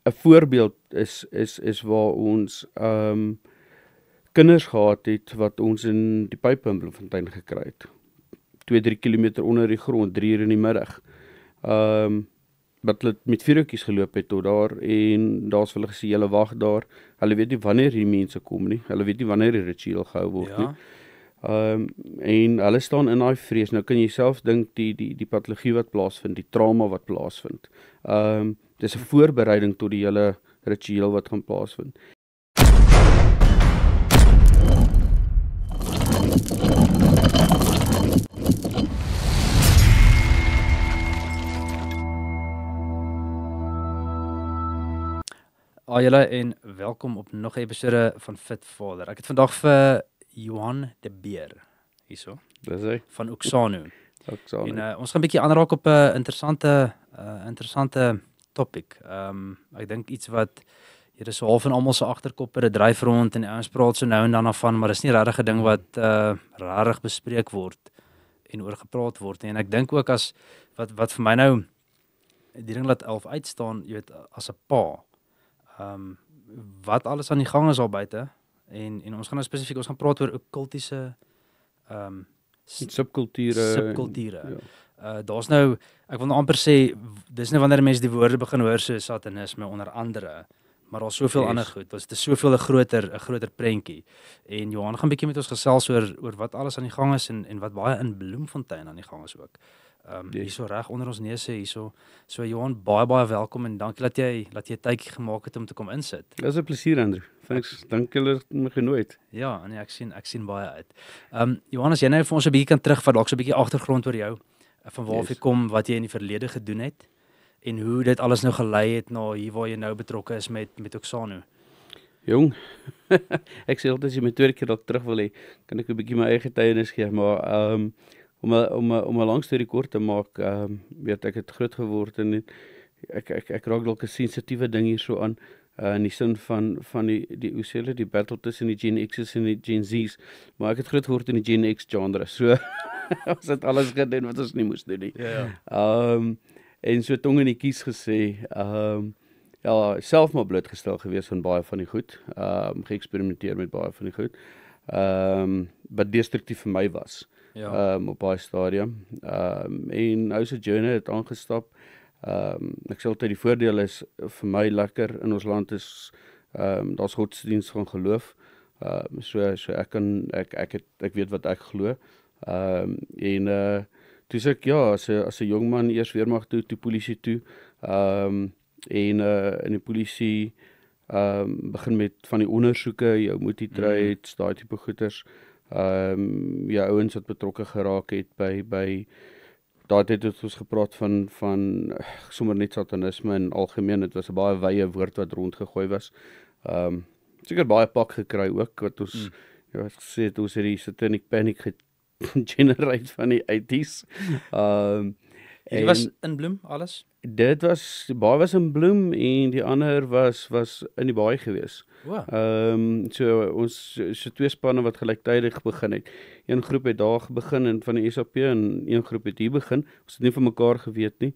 'n voorbeeld is waar ons kinders gehad het wat ons in die pype in Bloemfontein gekry het. 2-3 kilometer onder die grond, 3 uur in die middag. Wat hulle met vuurtjies geloop het tot daar en daar's hulle gesê hulle wag daar. Hulle weet nie wanneer die mense kom nie. Hulle weet nie wanneer die ritueel gehou word nie. En hulle staan in daai vrees. Nou kan jy self dink die patologie wat plaasvind, die trauma wat plaasvind. Dis 'n voorbereiding tot die hele ritueel wat gaan plaasvind. Julle en welkom op nog 'n episode van Fit Vader. Ek het vandag vir Johan de Beer hierso. Dis hy. Van Oksano. Oksano. En ons gaan 'n bietjie aanraak op 'n interessante topic. Ek dink iets wat hier is so half in almal se agterkoppe, dit dryf rond en ouens praat so nou en dan af van, maar dis nie regtig 'n ding wat regtig bespreek word en oor gepraat word nie. En ek dink ook as wat vir my nou die ding laat half uitstaan, jy weet, as 'n pa. Wat alles aan die gang is al buite en ons gaan nou spesifiek ons gaan praat oor okkultiese subkulture. Ja. Daar's nou, ek wil nou amper sê, dis nou wanneer mense die woorde begin hoor so satanisme onder andere, maar daar's soveel ander goed. Dit is soveel 'n groter prentjie. En Johan gaan bietjie met ons gesels oor wat alles aan die gang is en wat baie in Bloemfontein aan die gang is ook. Hierso reg onder ons neuse hierso. So Johan, baie welkom en dankie dat jy tydjie gemaak het om te kom insit. Dis 'n plesier, Andrew. Thanks. Dankie dat jy my genooi het. Ja, nee, ek sien baie uit. Johan, as jy nou vir ons 'n bietjie kan terugvat, dalk so 'n bietjie agtergrond oor jou, van waar jy kom, wat jy in die verlede gedoen het en hoe dit alles nou gelei het na hier waar jy nou betrokke is met Oksano. Jong, ek sê altyd as jy my tweede keer dalk terug wil hê, kan ek 'n bietjie my eie getuienis gee, maar om 'n lang storie kort te maak, weet ek het groot geword en ek raak dalk 'n sensitiewe ding hier so aan, in die sin van die hoe sê hulle, die battle tussen die Gen X's en die Gen Z's, maar ek het groot geword in die Gen X genre, so ons het alles gedoen wat ons nie moes doen nie. Ja. En so tong in die kies gesê, ja, self maar blootgestel gewees van baie van die goed, geëksperimenteer met baie van die goed, wat destruktief vir my was. Ja. Op baie stadium. En nou se journey het aangestap. Ek sê altyd die voordeel is vir my lekker in ons land is daar's godsdienst van geloof. So ek weet wat ek glo. Toe sê ek ja, as 'n jong man eers weermag toe polisie toe. En die polisie begin met van die ondersoeke, jou motief, daai tipe goeters. Ja, ouens wat betrokke geraak het by daai tyd het ons gepraat van sommer net satanisme in algemeen. Dit was 'n baie wye woord wat rondgegooi was. Seker baie pak gekry ook wat ons ja, wat gesê het ons het die satanic panic generate van die 80s. Dit was in Bloem alles? Dit was baie was in Bloem en die ander was in die baai gewees. Wow. So ons so twee spanne wat gelyktydig begin het. Een groep het daar begin en van die SAP en een groep het hier begin. Ons het nie van mekaar geweet nie.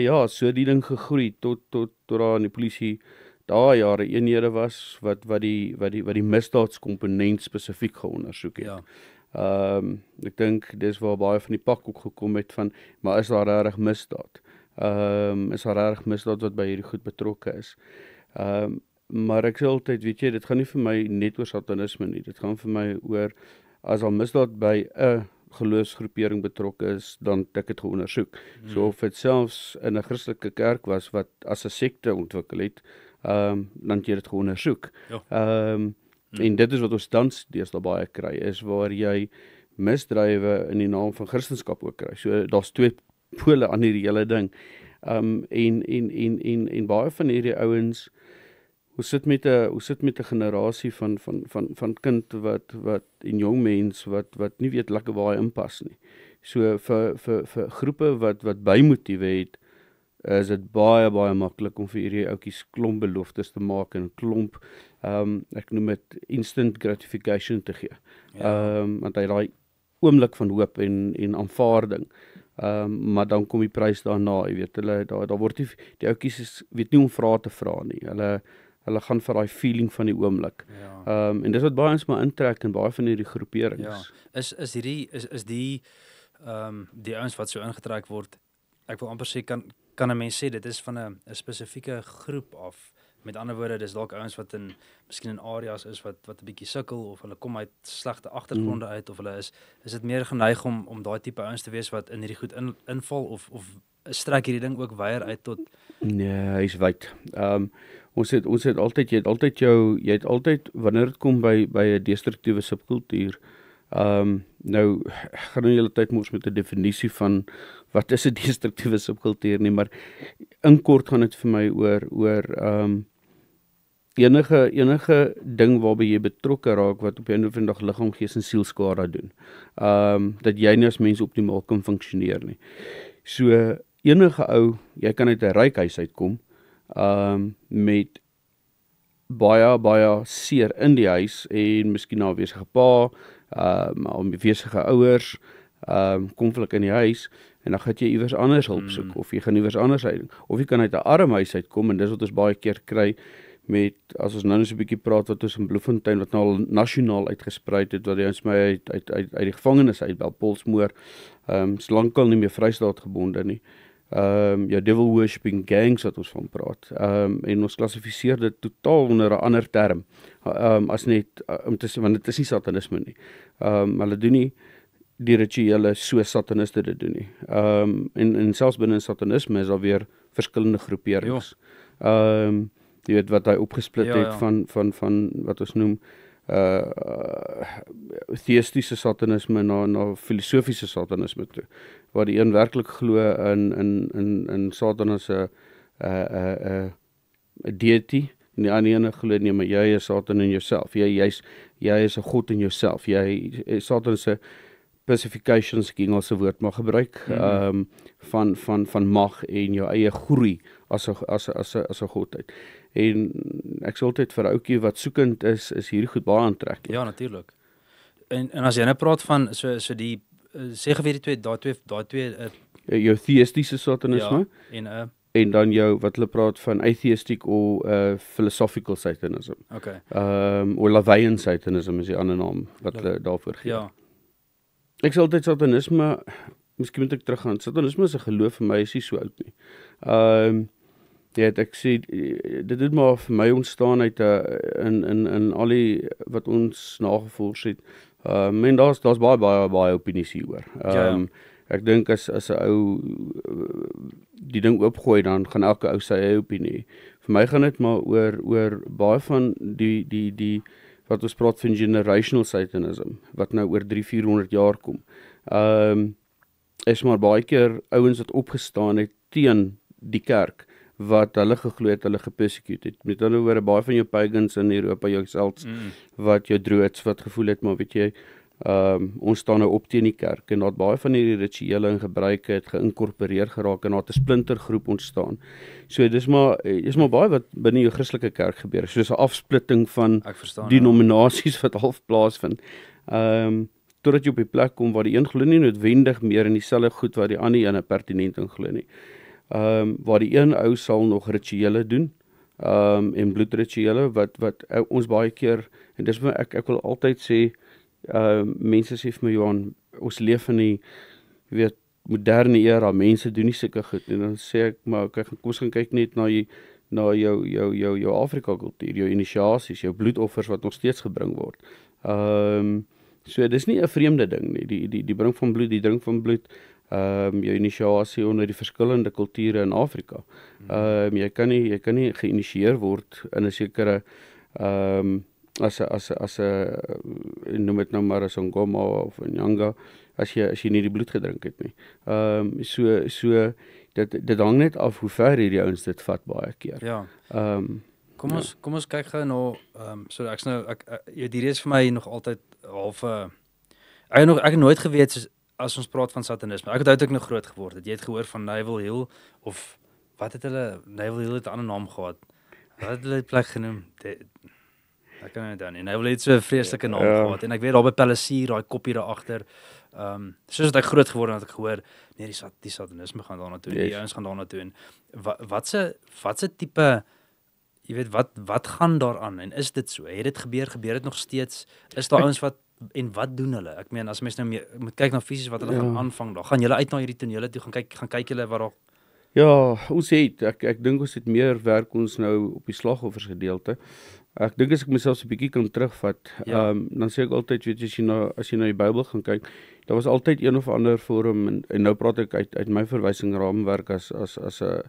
Ja, so die ding gegroei tot daar in die polisie daai jare eenhede was wat die misdaadskomponent spesifiek geondersoek het. Ja. Ek dink dis waar baie van die pak ook gekom het van, maar is daar regtig misdaad? Is daar regtig misdaad wat by hierdie goed betrokke is? Maar ek sê altyd, weet jy, dit gaan nie vir my net oor satanisme nie. Dit gaan vir my oor as al misdaad by 'n geloofsgroepering betrokke is, dan het ek dit geondersoek. So of dit selfs in 'n Christelike kerk was wat as 'n sekte ontwikkel het, dan het jy dit geondersoek. Ja. En dit is wat ons tans deesdae baie kry, is waar jy misdrywe in die naam van Christendom ook kry. So daar's twee pole aan hierdie hele ding. En baie van hierdie ouens, ons sit met 'n generasie van kind wat en jong mens wat nie weet lekker waar hy inpas nie. So vir groepe wat bymotiewe het, is dit baie maklik om vir hierdie ouetjies klomp beloftes te maak en klomp ek noem dit instant gratification te gee. Want hy daai oomblik van hoop en aanvaarding Maar dan kom die prys daarna, jy weet, daar word nie, die ouetjies weet nie om vrae te vra nie. Hulle gaan vir daai feeling van die oomblik. Ja. En dis wat baie ons maar intrek in baie van hierdie groeperings. Ja. Is die ouens wat so ingetrek word, ek wil amper sê kan 'n mens sê dit is van 'n spesifieke groep af. Met ander woorde, dis dalk ouens wat miskien in areas is wat 'n bietjie sukkel of hulle kom uit slegte agtergronde uit of hulle is dit meer geneig om daai tipe ouens te wees wat in hierdie goed inval of strek hierdie ding ook weier uit tot Nee, hy's wyd. Ons het altyd jy het altyd wanneer dit kom by 'n destruktiewe subkultuur, nou ek gaan nou die hele tyd mos met 'n definisie van wat is 'n destruktiewe subkultuur nie, maar in kort gaan dit vir my oor enige ding waarby jy betrokke raak wat op 'n einde van die dag liggaam, gees en siel skade doen. Dat jy nie as mens optimaal kan funksioneer nie. So enige ou, jy kan uit 'n ryk huis uitkom, met baie seer in die huis en miskien 'n afwesige pa, afwesige ouers, konflik in die huis en dan gaan jy iewers anders hulp soek of jy gaan iewers anders uit of jy kan uit 'n arm huis uitkom en dis wat ons baie keer kry met as ons nou so 'n bietjie praat wat ons in Bloemfontein wat nou al nasionaal uitgesprei het wat ons my uit die gevangenis uitbel Polsmoor, is lankal nie meer Vrystaat gebonde nie. Jou devil worshipping gangs wat ons van praat. En ons klassifiseer dit totaal onder 'n ander term. As net om te sê want dit is nie satanisme nie. Hulle doen nie die rituele so sataniste dit doen nie. En selfs binne satanisme is daar weer verskillende groeperings. Jy weet wat hy opgesplit het van wat ons noem theïstiese satanisme na filosofiese satanisme toe, waar die een werklik glo in Satan as 'n deity en die ander ene glo nee, maar jy is Satan in jouself. Jy is 'n god in jouself. Satan se specifications ek Engelse woord maar gebruik van mag en jou eie groei as 'n godheid. En ek sê altyd vir 'n ouetjie wat soekend is hierdie goed baie aantreklik. Ja, natuurlik. En as jy nou praat van so die sê geweet die daai twee jou theïstiese satanisme en dan jou wat hulle praat van atheistic of philosophical satanism. Okay. Of Laveyan satanism is die ander naam wat hulle daarvoor gee. Ja. Ek sê altyd satanisme, miskien moet ek teruggaan. Satanisme is 'n geloof vir my is nie so oud nie. Ja, ek sê dit het maar vir my ontstaan uit in al die wat ons nagevors het. En daar's baie opinies hieroor. Ek dink as 'n ou die ding oopgooi dan gaan elke ou sy eie opinie. Vir my gaan dit maar oor baie van die wat ons praat van generational satanism wat nou oor 300-400 jaar kom. Is maar baie keer ouens wat opgestaan het teen die kerk wat hulle geglo het, hulle gepersecute het. Met ander woorde, baie van jou pagans in Europa, jou selfs, wat jou droods, wat gevoel het, maar weet jy, ons staan nou op teen die kerk, en dat baie van die rituele en gebruike het geïnkorporeer geraak, en dat 'n splintergroep ontstaan. So, dis maar baie wat binne jou Christelike kerk gebeur, soos 'n afsplitting van denominasies wat half plaasvind. Totdat jy op die plek kom waar die een glo nie noodwendig meer in dieselfde goed wat die ander ene pertinent in glo nie. Waar die een ou sal nog rituele doen, en bloedrituele, wat ons baie keer, en dis wat ek wil altyd sê, mense sê vir my, Johan, ons leef in die, weet, moderne era, mense doen nie sulke goed, en dan sê ek, maar kom ons gaan kyk net na jou Afrika kultuur, jou initiasies, jou bloedoffers wat nog steeds gebring word. So dis nie 'n vreemde ding nie, die bring van bloed, die drink van bloed, jou initiasie onder die verskillende kulture in Afrika. Jy kan nie geïnisieer word in 'n sekere as 'n noem dit nou maar as 'n Ngoma of 'n Nyanga as jy nie die bloed gedrink het nie. So dit hang net af hoe ver hierdie ouens dit vat baie keer. Ja. Kom ons kyk gou na so ek hierdie is vir my nog altyd half ek het nooit geweet as ons praat van satanisme. Ek het uiteindelik nog groot geword. Het jy het gehoor van Neville Hill of wat het hulle Neville Hill het 'n ander naam gehad. Wat het hulle die plek genoem? Ek kan nie onthou nie. Neville het so 'n vreeslike naam gehad en ek weet daar by Palisier, daai koppie daar agter. Soos wat ek groot geword het, het ek gehoor, nee, die satanisme gaan daarna toe, Yes. die ouens gaan daarna toe en wat se tipe jy weet wat gaan daaraan en is dit so? Het dit gebeur dit nog steeds? Is daar ouens en wat doen hulle? Ek meen as mens nou moet kyk na fisies wat hulle gaan aanvang daar. Gaan julle uit na hierdie tonele toe gaan kyk julle wat daar. Ja, ons het ek dink ons het meer werk ons nou op die slagoffers gedeelte. Ek dink as ek myself 'n bietjie kan terugvat, dan sê ek altyd, weet jy, as jy na die Bybel gaan kyk, daar was altyd een of ander forum en nou praat ek uit my verwysing raamwerk as 'n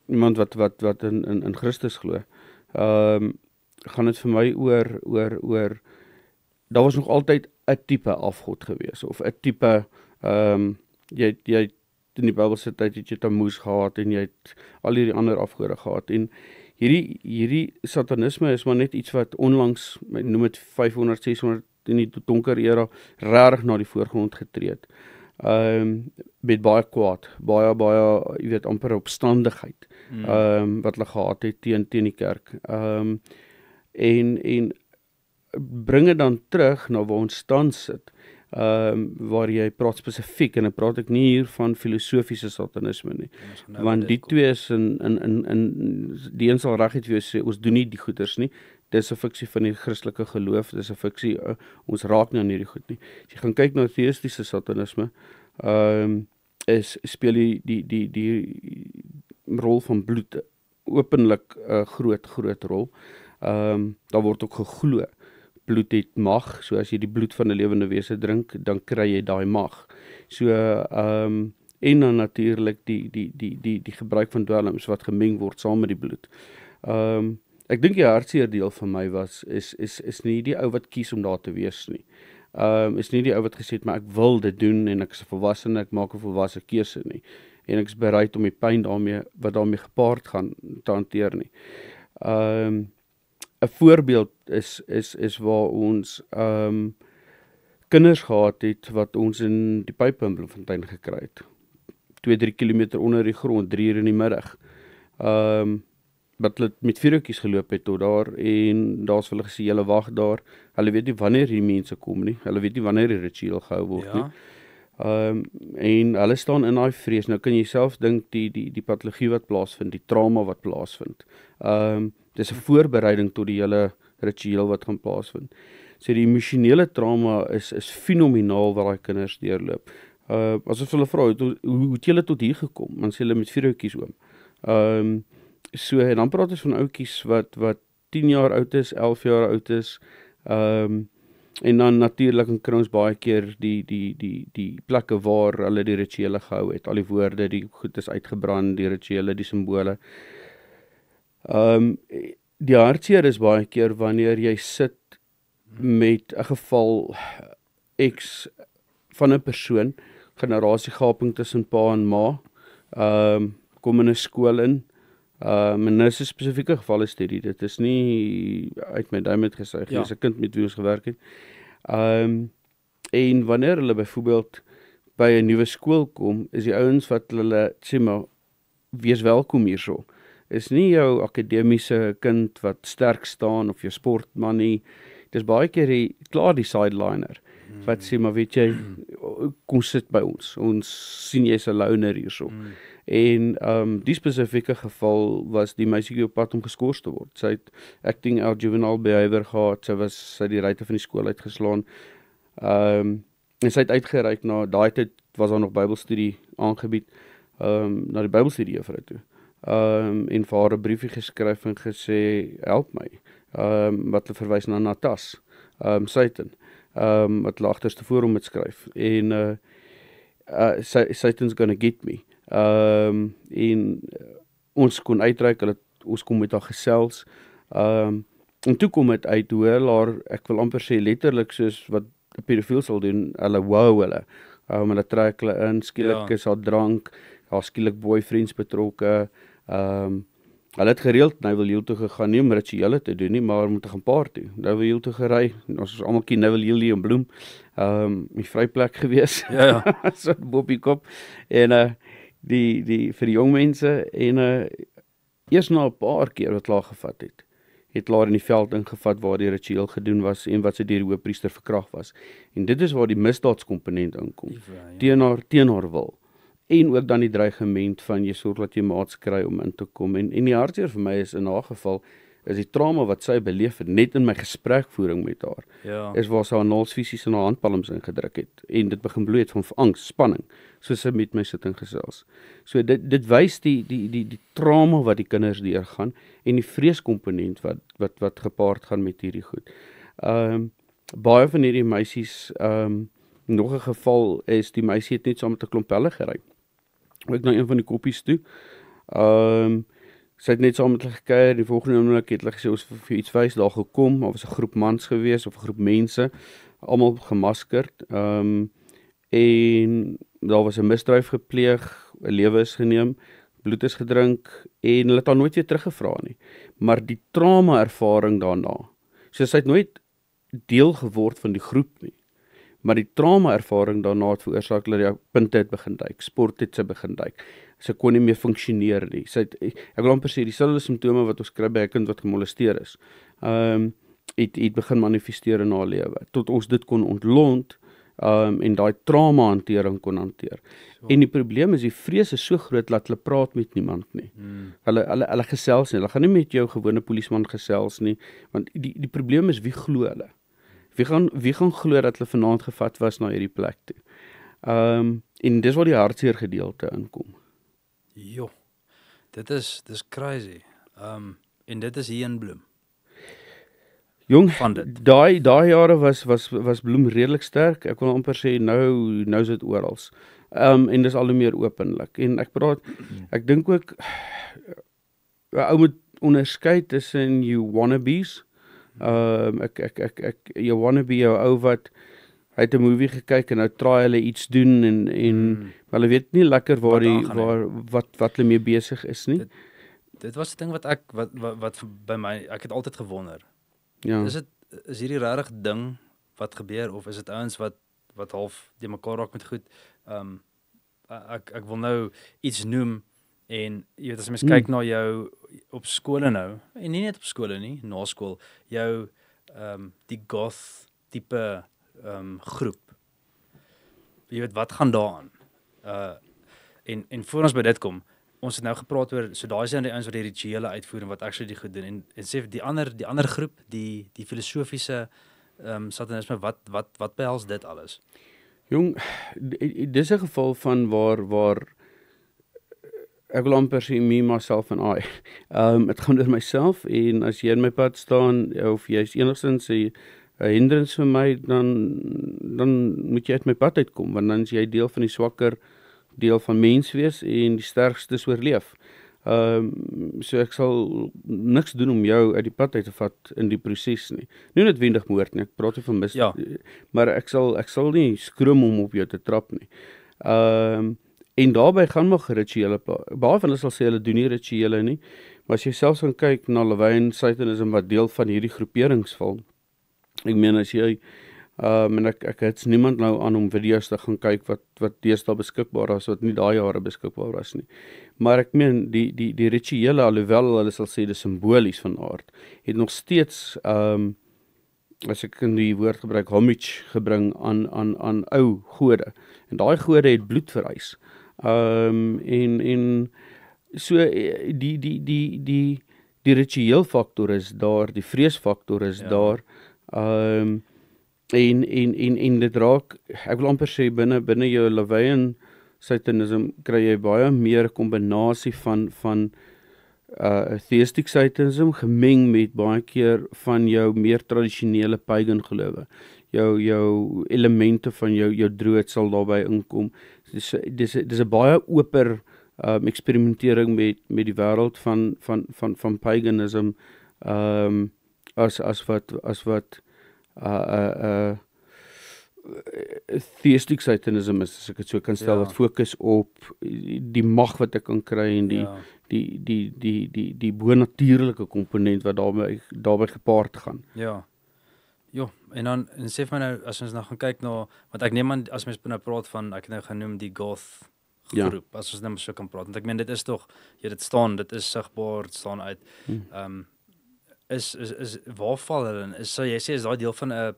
iemand wat in Christus glo. Gaan dit vir my oor daar was nog altyd 'n tipe afgod gewees of 'n tipe jy in die Bybelse tyd het jy Tammuz gehad en jy het al hierdie ander afgode gehad en hierdie satanisme is maar net iets wat onlangs, noem dit 500, 600 in die donker era regtig na die voorgrond getree het. Met baie kwaad, baie jy weet amper opstandigheid wat hulle gehad het teen die kerk. En bring dit dan terug na waar ons tans sit. Waar jy praat spesifiek en dan praat ek nie hier van filosofiese satanisme nie. Want die twee is in die een sal reguit vir jou sê ons doen nie die goeders nie. Dis 'n fiksie van die Christelike geloof, dis 'n fiksie ons raak nie aan hierdie goed nie. As jy gaan kyk na teïstiese satanisme, speel die rol van bloed openlik 'n groot rol. Daar word ook geglo bloed het mag, so as jy die bloed van 'n lewende wese drink, dan kry jy daai mag. So en dan natuurlik die gebruik van dwelms wat gemeng word saam met die bloed. Ek dink die hartseer deel van my is nie die ou wat kies om daar te wees nie. Is nie die ou wat gesê het maar ek wil dit doen en ek is 'n volwassene, ek maak 'n volwasse keuse nie. En ek is bereid om die pyn wat daarmee gepaard gaan te hanteer nie. 'n voorbeeld is waar ons kinders gehad het wat ons in die pype in Bloemfontein gekry het. 2-3 kilometer onder die grond, 3 uur in die middag. Wat hulle met vuurtjies geloop het tot daar en daar's hulle gesê hulle wag daar. Hulle weet nie wanneer die mense kom nie. Hulle weet nie wanneer die ritueel gehou word nie. En hulle staan in daai vrees. Nou kan jy self dink die patologie wat plaasvind, die trauma wat plaasvind. Dis 'n voorbereiding tot die hele ritueel wat gaan plaasvind. So die emosionele trauma is fenomenaal wat daai kinders deurloop. As hulle vra, hoe het julle tot hier gekom? Dan sê hulle met 4 ouetjies oom. So en dan praat ons van ouetjies wat 10 jaar oud is, 11 jaar oud is. En dan natuurlik en kry ons baie keer die plekke waar hulle die rituele gehou het. Al die woorde, die goed is uitgebrand, die rituele, die simbole. Die hartseer is baie keer wanneer jy sit met 'n geval X van 'n persoon, generasiegaping tussen pa en ma, kom in 'n skool in, en dis 'n spesifieke geval is dit is nie uit my duim uit gesuig, dis 'n kind met wie ons gewerk het. En wanneer hulle byvoorbeeld by 'n nuwe skool kom, is die ouens wat hulle sê maar, wees welkom hierso. Is nie jou akademiese kind wat sterk staan of jou sportman nie. Dis baie keer klaar die sideliner wat sê maar weet jy, kom sit by ons. Ons sien jy's 'n loner hierso. En die spesifieke geval was die meisietjie op pad om geskort te word. Sy het acting out juvenile behavior gehad. Sy die ruitte van die skool uitgeslaan. En sy het uitgereik na daai tyd was daar nog Bybelstudie aangebied na die Bybelstudie juffrou toe. En vir haar 'n briefie geskryf en gesê help my. Wat hulle verwys na Natas, Satan, wat hulle agterste voor hom het skryf. En Satan's gonna get me. En ons kon uitreik, ons kon met haar gesels. En toe kom dit uit hoe hulle ek wil amper sê letterlik soos wat 'n pedofiel sal doen, hulle wow hulle. Hulle trek hulle in, skielik is haar drank, haar skielik boyfriends betrokke. Hulle het gereeld Nywyl toe gegaan, nie om rituele te doen nie, maar om te gaan party. Nywyl toe gery, ons was almal Nywyl en Bloem, die vryplek gewees. Ja. So Bobbie kop. En vir die jong mense en eers na 'n paar keer wat klaar gevat het het later in die veld ingevat waar die ritueel gedoen was en wat sy deur die hoofpriester verkragt was. En dit is waar die misdaadskomponent inkom. Teen haar wil. En ook dan die dreigement van jy sorg dat jy maats kry om in te kom. En die hartseer vir my is in haar geval, is die trauma wat sy beleef het, net in my gesprekvoering met haar, is waar sy haar naels fisies in haar handpalms ingedruk het, en dit begin bloei het van angs, spanning, soos sy met my sit en gesels. So dit wys die trauma wat die kinders deurgaan, en die vreeskomponent wat gepaard gaan met hierdie goed. Baie van hierdie meisies, nog 'n geval is, die meisie het net saam met 'n klomp pelle gery. Ek na een van die koppies toe, sy het net saam met hulle gekuier, die volgende oomblik het hulle gesê, ons vir iets wys, daar gekom, daar was 'n groep mans gewees, of 'n groep mense, almal gemaskerd, en daar was 'n misdryf gepleeg, 'n lewe is geneem, bloed is gedrink, en hulle het haar nooit weer teruggevra nie. Maar die trauma-ervaring daarna, so sy het nooit deel geword van die groep nie, maar die trauma-ervaring daarna het veroorsaak dat die punte het begin duik, sport het sy begin duik, sy kon nie meer funksioneer nie, ek wil amper sê, dieselfde simptome wat ons kry by 'n kind wat gemolesteer is, het begin manifesteer in haar lewe, tot ons dit kon ontlont, en daai trauma-hantering kon hanteer. En die probleem is, die vrees is so groot, dat hulle praat met niemand nie. Hulle gesels nie, hulle gaan nie met jou gewone polisieman gesels nie, want die probleem is, wie glo hulle? Wie gaan glo dat hulle vanaand gevat was na hierdie plek toe? En dis waar die hartseer gedeelte inkom. Jo, dis crazy. En dit is hier in Bloem. Jong, daai jare was Bloem redelik sterk. Ek wil amper sê nou is dit oral. En dis al hoe meer openlik. En ek dink ook 'n ou moet onderskei tussen you wannabes. You wanna be jou ou wat hy het 'n movie gekyk en nou try hulle iets doen en hulle weet nie lekker wat hulle mee besig is nie. Dit was 'n ding wat by my, ek het altyd gewonder. Ja. Is hierdie regtig ding wat gebeur, of is dit ouens wat half die mekaar raak met goed? Ek wil nou iets noem, en jy weet, as mens kyk na jou op skole nou, en nie net op skole nie, na skool, jou die goth tipe groep, jy weet, wat gaan daaraan? En voor ons by dit kom, ons het nou gepraat oor, so daar is dan die ouens wat die rituele uitvoer en wat actually die goed doen, en sê die ander groep, die filosofiese satanisme, wat behels dit alles? Jong, dis 'n geval van waar ek wil amper sê me, myself and I. Het gaan oor myself, en as jy in my pad staan, of jy is enigstens 'n hindrance vir my, dan moet jy uit my pad uitkom, want dan is jy deel van die swakker deel van mens wees, en die sterkstes oorleef. So ek sal niks doen om jou uit die pad uit te vat in die proses nie. Nie noodwendig moord nie, ek praat nie van maar ek sal nie skroom om op jou te trap nie. En daarbey gaan maar rituele, baie van hulle sal sê hulle doen nie rituele nie, maar as jy selfs gaan kyk na Levian Satanism wat deel van hierdie groeperings val, ek meen as jy en ek het niemand nou aan om video's te gaan kyk wat deesdae beskikbaar was, wat nie daai jare beskikbaar was nie. Maar ek meen, die rituele, alhoewel hulle sal sê dis simbolies van aard, het nog steeds, as ek kan die woord gebruik, homage gebring aan ou gode. En daai gode het bloed vereis. En so die ritueelfaktor is daar, die vreesfaktor is daar, en dit raak, ek wil amper sê, binne jou Levian Satanism kry jy baie meer kombinasie van theistic Satanism gemeng met baie keer van jou meer tradisionele pagan gelowe. Jou elemente van jou drood sal daarby inkom. Dis 'n baie oper eksperimentering met die wêreld van paganism, as wat theistic Satanism is, as ek het so kan stel, wat fokus op die mag wat ek kan kry, en die bonatuurlike komponent wat daarby gepaard gaan. Ja. Jo, en sê vir my nou, as ons nou gaan kyk na, want ek neem aan, as mens nou praat van, ek het nou genoem die goth groep, as ons nou so kan praat, want ek meen, dit is toch, dit is sigbaar, dit staan uit. is waar val hulle in? Sou jy sê is daai deel van 'n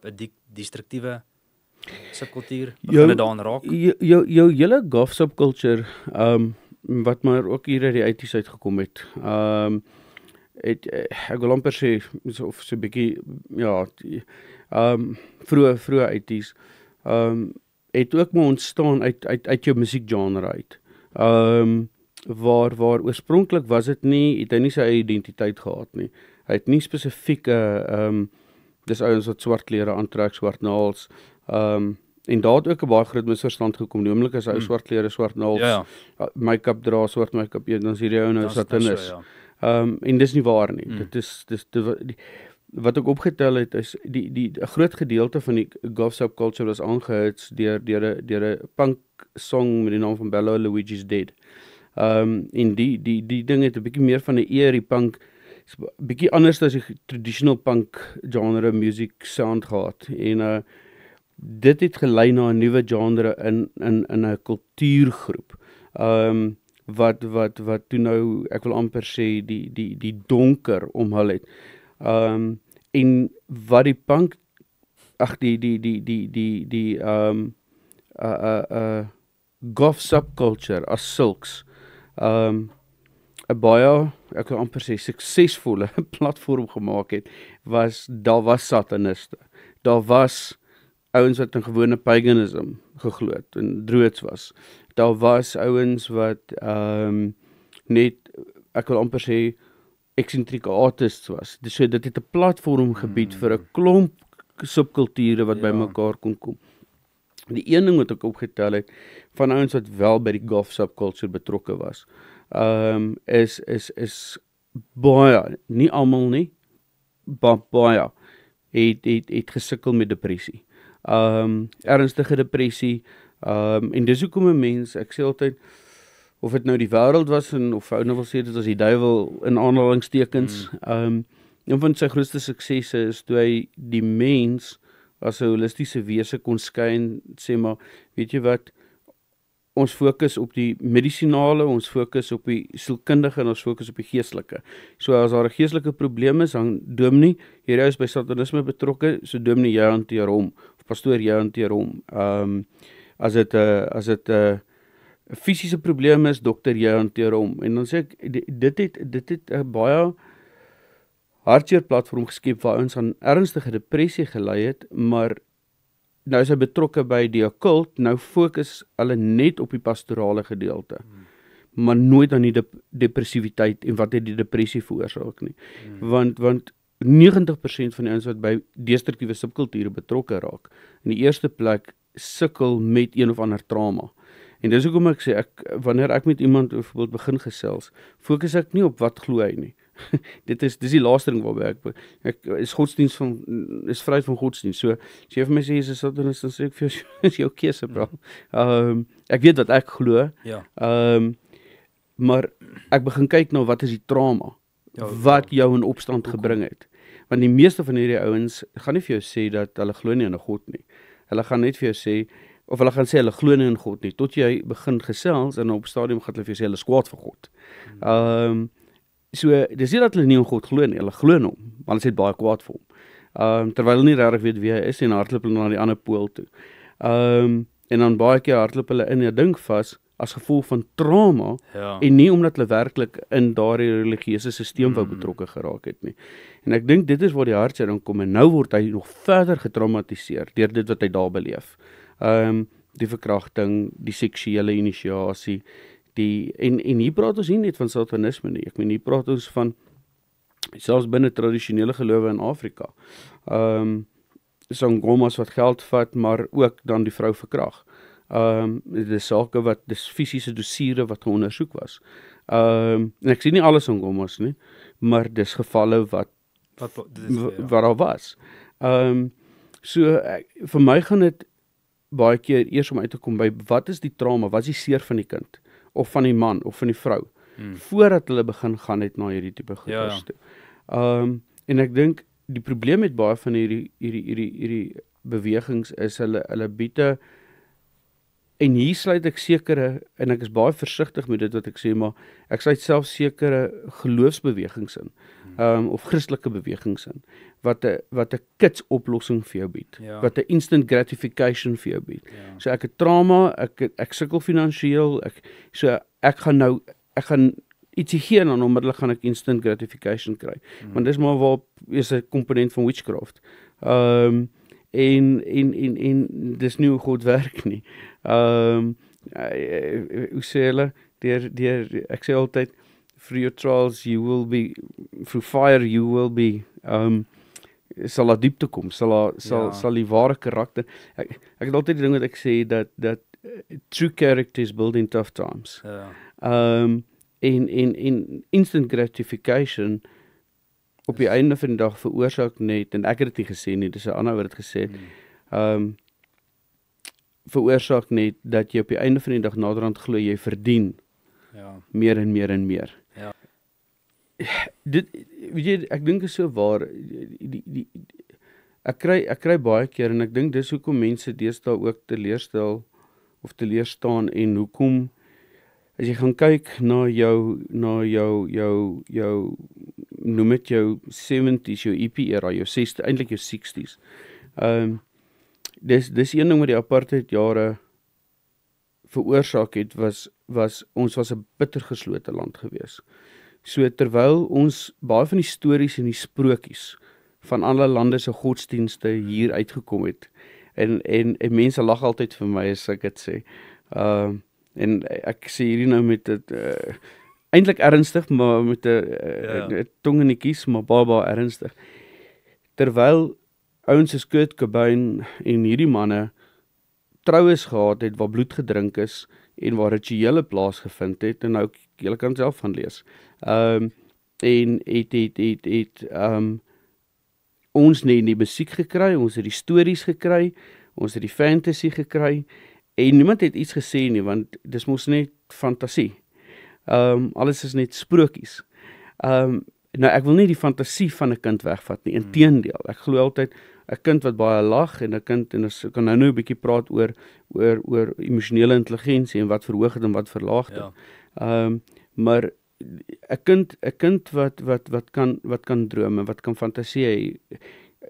destruktiewe subkultuur? Begin dit daarin raak? Jou hele goth subculture, wat maar ook hier uit die 80s uitgekom het. Ek wil amper sê of so 'n bietjie vroeë 80s, het ook maar ontstaan uit jou musiekgenre uit. Waar oorspronklik was dit nie, het hy nie sy eie identiteit gehad nie. Hy het nie spesifieke dis ouens wat swart klere aantrek, swart naels, en daar het ook 'n baie groot misverstand gekom. Die oomblik as hy swart klere, swart naels, make-up dra, swart make-up, dan is hierdie ou nou satanis. En dis nie waar nie. Wat ek opgetel het is die 'n groot gedeelte van die goth subculture was aangehits deur 'n punk song met die naam van Bella Luigi's Dead. En die ding het 'n bietjie meer van 'n eerie punk, bietjie anders as die traditional punk genre music sound gehad. En dit het gelei na 'n nuwe genre in 'n kultuurgroep. Wat toe nou, ek wil amper sê die donker om hulle het. En wat die punk die goth subculture as sulks 'n baie, ek wil amper sê, suksesvolle platform gemaak het, daar was sataniste. Daar was ouens wat in gewone paganism geglo het en droods was. Daar was ouens wat net, ek wil amper sê, eksentrieke artists was. So dit het 'n platform gebied vir 'n klomp subkulture wat by mekaar kon kom. Die een ding wat ek opgetel het van ouens wat wel by die goth subculture betrokke was, is baie, nie almal nie, baie het gesukkel met depressie. Ernstige depressie, en dis hoekom 'n mens, ek sê altyd, of dit nou die wêreld was, of ou nou wil sê dit was die duiwel in aanhalingstekens, een van sy grootste suksesse is toe hy die mens as 'n holistiese wese kon skei en sê maar, weet jy wat, ons fokus op die medisinale, ons fokus op die sielkundige en ons fokus op die geestelike. So as daar 'n geestelike probleem is, dan dominee, hierdie is by satanisme betrokke, so dominee, jy hanteer hom, of pastoor, jy hanteer hom. As dit 'n fisiese probleem is, dokter, jy hanteer hom. En dan sê ek, dit het 'n baie hartseer platform geskep waar ons aan ernstige depressie gelei het, maar nou is hy betrokke by die occult, nou fokus hulle net op die pastorale gedeelte, maar nooit aan die depressiwiteit en wat het die depressie veroorsaak nie. Want 90% van die ouens wat by destruktiewe subkulture betrokke raak, in die eerste plek sukkel met een of ander trauma. En dis hoekom ek sê, wanneer ek met iemand byvoorbeeld begin gesels, fokus ek nie op wat glo hy nie. Dis die laaste ding waarby ek is godsdienst is vryheid van godsdienst. So as jy vir my sê jy's 'n satanist, dan sê ek vir jou, is jou keuse, bro. Ek weet wat ek glo. Maar ek begin kyk na wat is die trauma wat jou in opstand gebring het. Want die meeste van hierdie ouens gaan nie vir jou sê dat hulle glo nie in 'n God nie. Hulle gaan net vir jou sê, of hulle gaan sê hulle glo nie in God nie, tot jy begin gesels en op 'n stadium gaan hulle vir jou sê hulle is kwaad vir God. So, dis nie dat hulle nie in God glo nie, hulle glo in hom, maar hulle sê baie kwaad vir hom. Terwyl hulle nie regtig weet wie hy is en hardloop hulle na die ander pool toe. En dan baie keer hardloop hulle in 'n ding vas as gevolg van trauma, en nie omdat hulle werklik in daardie religieuse stelsel wou betrokke geraak het nie. En ek dink dit is waar die hartseer dan kom, en nou word hy nog verder getraumatiseer deur dit wat hy daar beleef. Die verkrachting, die seksuele inisiasie, en hier praat ons nie net van satanisme nie, ek meen hier praat ons van, selfs binne tradisionele gelowe in Afrika, sangomas wat geld vat, maar ook dan die vrou verkrag. Dis sake wat, dis fisiese dosiere wat geondersoek was. En ek sê nie alles sangomas nie, maar dis gevalle wat daar was. So, vir my gaan dit baie keer eers om uit te kom by, wat is die trauma, wat is die seer van die kind, of van die man, of van die vrou, voordat hulle begin gaan net na hierdie tipe goeders toe. En ek dink, die probleem met baie van hierdie bewegings is, hulle bied 'n, en hier sluit ek sekere, en ek is baie versigtig met dit wat ek sê, maar ek sluit self sekere geloofsbewegings in. of Christelike bewegings in, wat 'n kits oplossing vir jou bied, Ja. wat 'n instant gratification vir jou bied. Ja. So ek het trauma, ek sukkel finansiëel, ek gaan ietsie gee en dan onmiddellik gaan ek instant gratification kry. Want dis maar waar is 'n komponent van witchcraft. En dis nie hoe God werk nie. Hoe sê hulle? Ek sê altyd, through your trials you will be, through fire you will be, sal daar diepte kom, sal die ware karakter. Ek het altyd die ding wat ek sê, dat true character is built in tough times. Ja. En instant gratification op die einde van die dag veroorsaak net, en ek het dit nie gesê nie, dis 'n ander wat het gesê, veroorsaak net dat jy op die einde van die dag naderhand glo jy verdien meer en meer en meer. Ja. Dit, weet jy, ek dink is so waar, ek kry baie keer, en ek dink dis hoekom mense deesdae ook teleurstel of teleurstaan, en hoekom as jy gaan kyk na jou noem dit jou 70s, jou hippie era, jou 60s, eintlik jou 60s. Dis een ding wat die apartheid jare veroorsaak het, was ons was 'n bitter geslote land gewees. So terwyl ons baie van die stories en die sprokies van alle lande se godsdienste hier uitgekom het, en mense lag altyd vir my as ek dit sê. En ek sê hierdie nou met dit eintlik ernstig, maar met 'n tong in die kies, maar baie ernstig. Terwyl ouens soos Kurt Cobain en hierdie manne troues gehad het waar bloed gedrink is en waar rituele plaasgevind het, en nou julle kan self van lees. En het ons net die musiek gekry, ons het die stories gekry, ons het die fantasy gekry, en niemand het iets gesê nie, want dis mos net fantasie. Alles is net sprokies. Nou ek wil nie die fantasie van 'n kind wegvat nie, inteendeel. Ek glo altyd 'n kind wat baie lag, en 'n kind, en ons kan nou 'n bietjie praat oor emosionele intelligensie en wat verhoog het en wat verlaag het. Maar 'n kind wat kan droom en wat kan fantasie,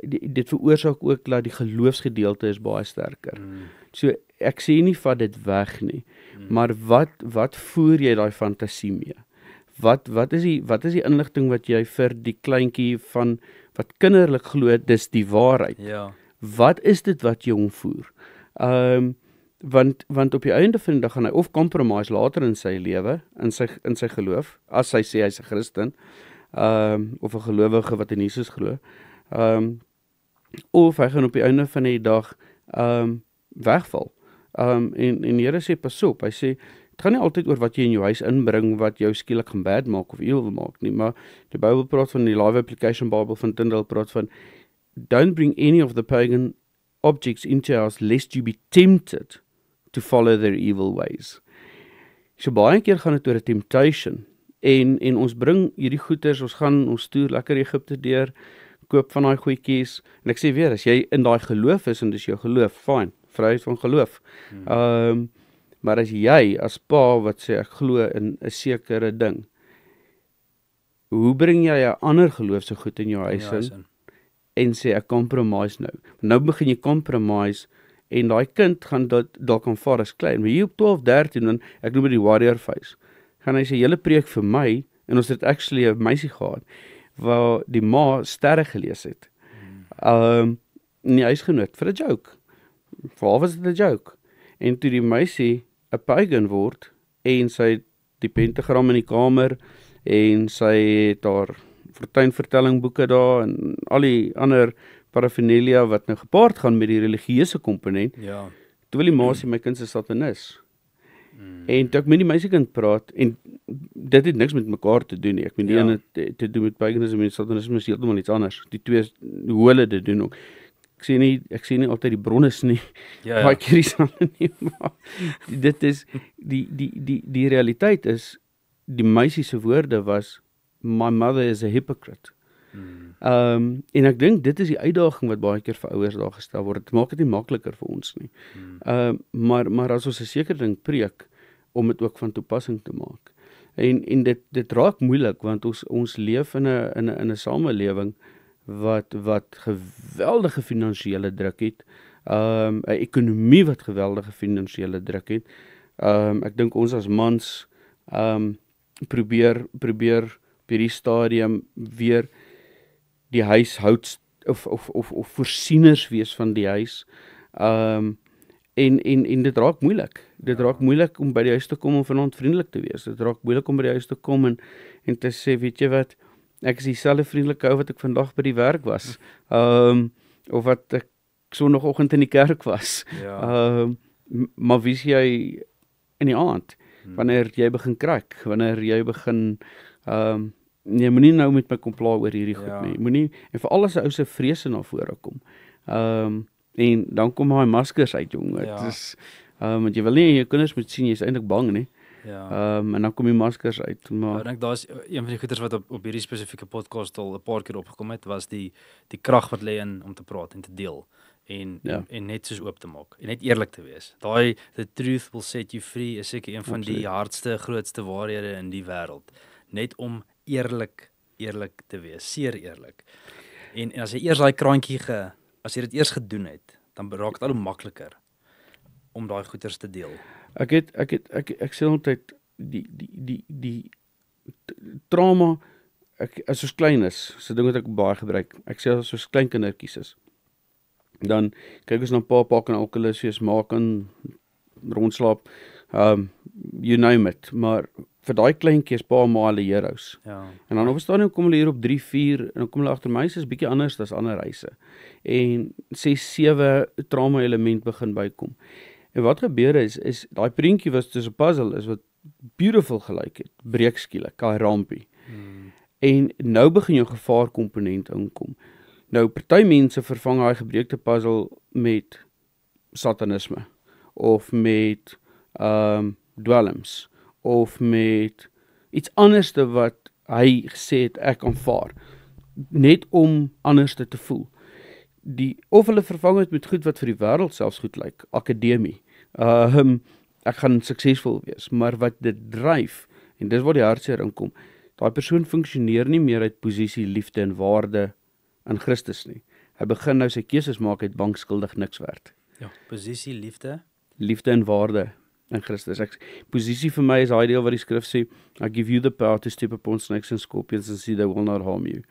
dit veroorsaak ook dat die geloofsgedeelte is baie sterker. So ek sê nie vat dit weg nie, maar wat voer jy daai fantasie mee? Wat is die inligting wat jy vir die kleintjie van wat kinderlik glo dis die waarheid? Ja. Wat is dit wat jy hom voer? Want op die einde van die dag gaan hy of compromise later in sy lewe, in sy geloof, as hy sê hy's 'n Christen, of 'n gelowige wat in Jesus glo, of hy gaan op die einde van die dag wegval. En die Here sê pas op, hy sê dit gaan nie altyd oor wat jy in jou huis inbring wat jou skielik gaan bad maak of evil maak nie, maar die Bybel praat van die Live Application Bible van Tyndale praat van don't bring any of the pagan objects into your house lest you be tempted to follow their evil ways. So baie keer gaan dit oor 'n temptation, en ons bring hierdie goeders, ons toer lekker Egipte deur, koop van daai goedjies, en ek sê weer, as jy in daai geloof is, en dis jou geloof, fine, vryheid van geloof. Maar as jy, as pa wat sê, ek glo in 'n sekere ding, hoe bring jy 'n ander geloof so goed in jou huis in, en sê, ek compromise nou. Nou begin jy compromise, en daai kind gaan dalk aanvaar as klein, maar hier op 12, 13, dan, ek noem dit die warrior face, gaan hy sê, julle preek vir my, en ons het actually 'n meisie gehad, waar die ma sterre gelees het, in die huisgenoot, vir 'n joke, vir haar was dit 'n joke, en toe die meisie 'n pagan word, en sy het die pentagram in die kamer, en sy het haar fortuinvertelling boeke daar, en al die ander paraphernalia wat nou gepaard gaan met die religieuse komponent, toe wil die ma sê, my kind is satanis. En toe ek met die meisiekind praat, en dit het niks met mekaar te doen nie, ek meen die ene te doen met paganisme en satanisme is heeltemal iets anders, die twee, hoe hulle dit doen ook. Ek sê nie altyd die bron is nie, baie keer dieselfde nie, maar dit is, die realiteit is, die meisie se woorde was, my mother is a hypocrite. En ek dink dit is die uitdaging wat baie keer vir ouers daar gestel word, dit maak dit nie makliker vir ons nie. Maar as ons 'n sekere ding preek, om dit ook van toepassing te maak. En dit raak moeilik want ons leef in 'n samelewing wat geweldige finansiële druk het, 'n ekonomie wat geweldige finansiële druk het. Ek dink ons as mans probeer op hierdie stadium weer die huishouds of voorsieners wees van die huis. En dit raak moeilik. Dit raak moeilik om by die huis te kom om vanaand vriendelik te wees. Dit raak moeilik om by die huis te kom en te sê, weet jy wat, ek is dieselfde vriendelike ou wat ek vandag by die werk was. Of wat ek sonoggend in die kerk was. Maar wie is jy in die aand? Wanneer jy begin krak, wanneer jy begin jy moenie nou met my kom pla oor hierdie goed nie. Moenie, en vir alles ou se vrese na vore kom. En dan kom hy maskers uit, jong. Dit is want jy wil nie jou kinders moet sien jy's eintlik bang nie. En dan kom die maskers uit. Maar ek dink daar's een van die goeters wat op hierdie spesifieke podcast al 'n paar keer opgekom het, was die krag wat lê in om te praat en te deel. En net soos oop te maak en net eerlik te wees. Daai the truth will set you free is seker een van die hardste, grootste waarhede in die wêreld. Net om eerlik te wees, seer eerlik. En as jy eers daai kraantjie as jy dit eers gedoen het, dan raak dit al hoe makliker om daai goeters te deel. Ek sê altyd die trauma as ons klein is, so ding wat ek baie gebruik. Ek sê as ons klein kindertjies is, dan kyk ons na pa kan alkoholus wees, ma kan rondslaap, you name it, maar vir daai kleintjies pa en ma hulle heroes. En dan op 'n stadium kom hulle hier op 3, 4 en dan kom hulle agter my is bietjie anders as ander huise. En 6, 7 trauma element begin bykom. En wat gebeur is daai prentjie was soos 'n puzzle is wat beautiful gelyk het, breek skielik, daai rampie. En nou begin jou gevaarkomponent inkom. Nou party mense vervang daai gebreekte puzzle met satanisme of met dwelms of met iets anderste wat hy gesê het ek aanvaar, net om anderste te voel. Of hulle vervang het met goed wat vir die wêreld selfs goed lyk, akademie. Ek gaan suksesvol wees, maar wat dit dryf, en dis waar die hartseer inkom, daai persoon funksioneer nie meer uit posisie, liefde en waarde in Christus nie. Hy begin nou sy keuses maak uit bankskuldig niks werd. Posisie, liefde en waarde in Christus. Posisie vir my is daai deel wat die skrif sê, I give you the power to step upon snakes and scorpions and see they will not harm you.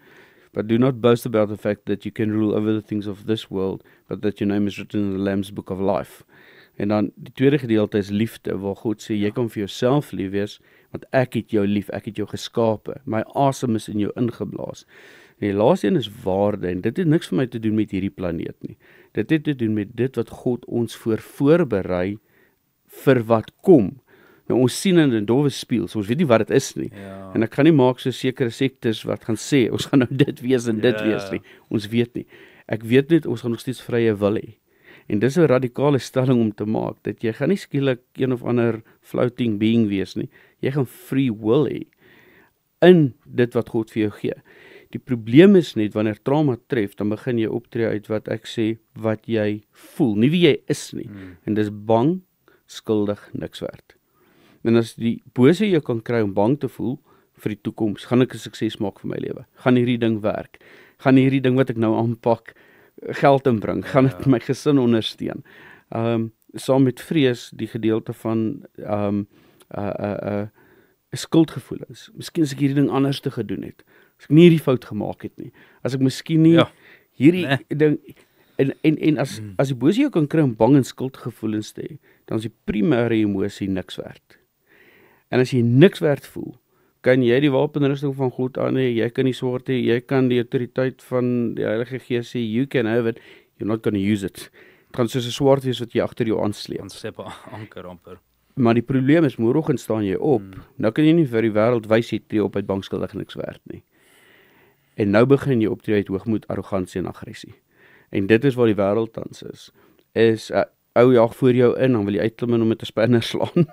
But do not boast about the fact that you can rule over the things of this world, but that your name is written in the Lamb's Book of Life. En dan die tweede gedeelte is liefde, waar God sê, jy kan vir jouself lief wees, want ek het jou lief, ek het jou geskape, my asem is in jou ingeblaas. En die laaste een is waarde, en dit het niks vir my te doen met hierdie planeet nie. Dit het te doen met dit wat God ons voorberei vir wat kom. Nou ons sien in 'n dowwe spieël, so ons weet nie wat dit is nie. En ek gaan nie maak so sekere sektes wat gaan sê, ons gaan nou dit wees en dit wees nie. Ons weet nie. Ek weet net, ons gaan nog steeds vrye wil hê. En dis 'n radikale stelling om te maak, dat jy gaan nie skielik een of ander floating being wees nie. Jy gaan free will hê in dit wat God vir jou gee. Die probleem is net, wanneer trauma tref, dan begin jy optree uit wat ek sê, wat jy voel, nie wie jy is nie. En dis bang, skuldig, niks werd. En as die bose jou kan kry om bang te voel vir die toekoms, gaan ek 'n sukses maak vir my lewe. Gaan hierdie ding werk? Gaan hierdie ding wat ek nou aanpak geld inbring? Gaan dit my gesin ondersteun? Saam met vrees die gedeelte van skuldgevoelens. Miskien as ek hierdie ding anders te gedoen het. As ek nie hierdie fout gemaak het nie. As ek miskien nie hierdie ding en as die bose jou kan kry om bang en skuldgevoelens te hê, dan is die primêre emosie niks werd. En as jy niks werd voel, kan jy die wapenrusting van God aan hê, jy kan die swaard hê, jy kan die autoriteit van die Heilige Gees sê, you can have it, you're not going to use it. Het gaan soos 'n swaard wees wat jy agter jou aansleep. Aansleep anker amper. Maar die probleem is, môreoggend staan jy op, nou kan jy nie vir die wêreld wys jy tree op uit bankskuldig niks werd nie. En nou begin jy optree uit hoogmoed, arrogansie en aggressie. En dit is waar die wêreld tans is ou jaag voor jou in, dan wil jy uitklim en hom met 'n spanner slaan.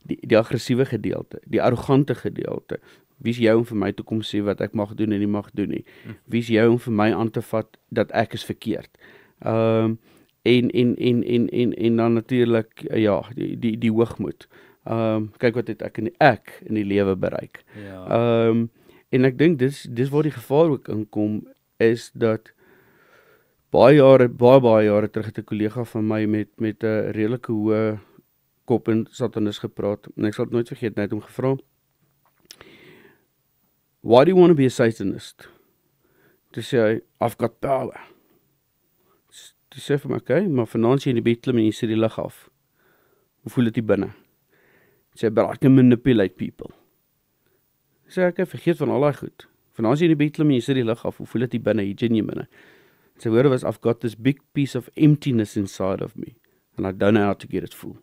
Die aggressiewe gedeelte, die arrogante gedeelte. Wie is jy om vir my te kom sê wat ek mag doen en nie mag doen nie? Wie is jy om vir my aan te vat dat ek is verkeerd? En dan natuurlik die hoogmoed. Kyk wat het ek in die lewe bereik. Ja. En ek dink dis waar die gevaar ook inkom, is dat baie jare terug het 'n kollega van my met 'n redelike hoë kop en satanis gepraat, en ek sal dit nooit vergeet, net hom gevra, "Why do you want to be a Satanist?" Toe sê hy, "I've got power." Toe sê vir my, "Okay, maar vanaand jy in die bed klim en jy sit die lig af. Hoe voel dit hier binne?" Sê, "But I can manipulate people." Sê ek, "Vergeet van al daai goed. Vanaand jy in die bed klim en jy sit die lig af. Hoe voel dit hier binne, hier genuine?" Sy woorde was, "I've got this big piece of emptiness inside of me and I don't know how to get it full."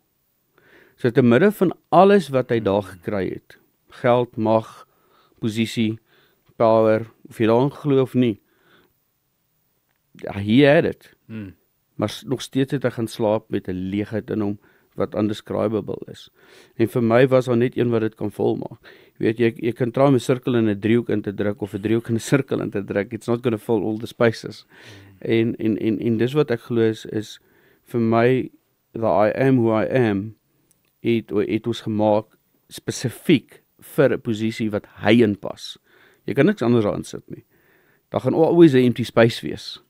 So te midde van alles wat hy daar gekry het, geld, mag, posisie, power, of jy daarin glo of nie, ja, he had it. Maar nog steeds het hy gaan slaap met 'n leegheid in hom wat undescribable is. En vir my was daar net een wat dit kan volmaak. Jy weet, jy kan try om 'n sirkel in 'n driehoek in te druk of 'n driehoek in 'n sirkel in te druk. It's not going to fill all the spaces. En dis wat ek glo is vir my, the I am who I am, het ons gemaak spesifiek vir 'n posisie wat hy inpas. Jy kan niks anders daarin sit nie. Daar gaan always 'n empty space wees.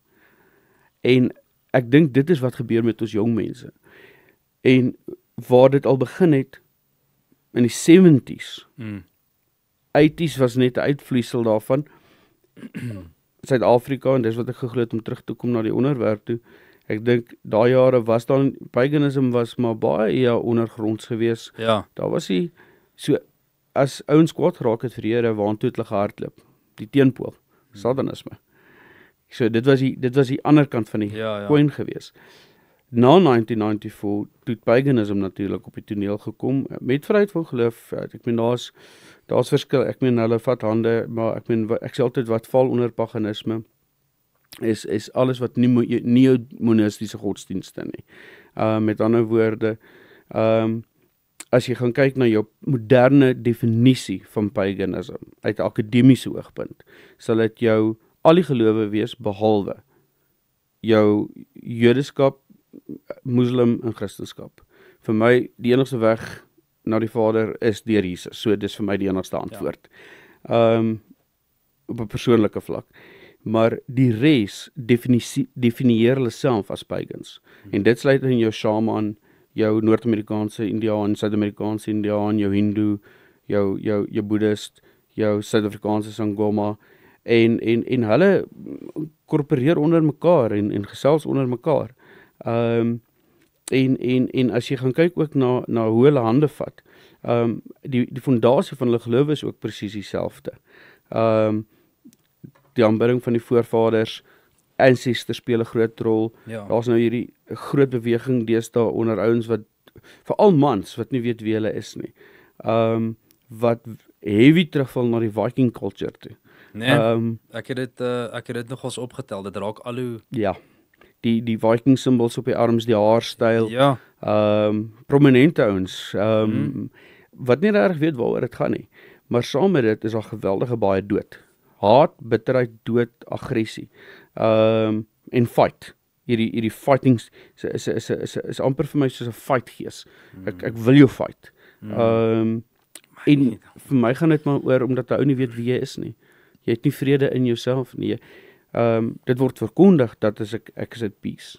En ek dink dit is wat gebeur met ons jong mense. En waar dit al begin het in die 70s. 80s was net 'n uitvloeisel daarvan. Suid-Afrika, en dis wat ek geglo het om terug te kom na die onderwerp toe. Ek dink daai jare was dan paganism was maar baie ondergronds gewees. Ja. Daar was hy so as ouens kwaad geraak het vir die Here, waantoe het hulle gehardloop? Die teenpool, satanisme. So dit was die ander kant van die coin gewees. Na 1994 toe paganism natuurlik op die toneel gekom met vryheid van geloof. Ek meen daar's verskil. Ek meen hulle vat hande, maar ek meen ek sê altyd wat val onder paganisme is alles wat nie monistiese godsdienste nie. Met ander woorde, as jy gaan kyk na jou moderne definisie van paganism uit 'n akademiese oogpunt, sal dit jou al die gelowe wees behalwe jou Jodeskap, Muslim en Christendom. Vir my die enigste weg na die Vader is deur Jesus. So dis vir my die enigste antwoord. Op 'n persoonlike vlak. Maar die res definieer hulle self as pagans. En dit sluit in jou shaman, jou Noord-Amerikaanse Indiaan, Suid-Amerikaanse Indiaan, jou Hindu, jou Boeddhist, jou Suid-Afrikaanse Sangoma, en hulle korporeer onder mekaar en gesels onder mekaar. En as jy gaan kyk ook na hoe hulle hande vat, die fondasie van hulle geloof is ook presies dieselfde. Die aanbidding van die voorvaders, ancestors speel 'n groot rol. Ja. Daar's nou hierdie groot beweging deesdae onder ouens wat, veral mans wat nie weet wie hulle is nie. Wat heavy terugval na die Viking culture toe. Nee, ek het dit nogals opgetel. Dit raak al hoe ja, die Viking symbols op die arms, die haarstyl. Ja. Prominente ouens, wat nie regtig weet waaroor dit gaan nie. Maar saam met dit is daar geweldige baie dood. Haat, bitterheid, dood, aggressie. En fight. Hierdie fighting is amper vir my soos 'n fight gees. Ek wil jou fight. En vir my gaan dit maar oor omdat 'n ou nie weet wie jy is nie. Jy het nie vrede in jouself nie. Dit word verkondig dat ek is at peace.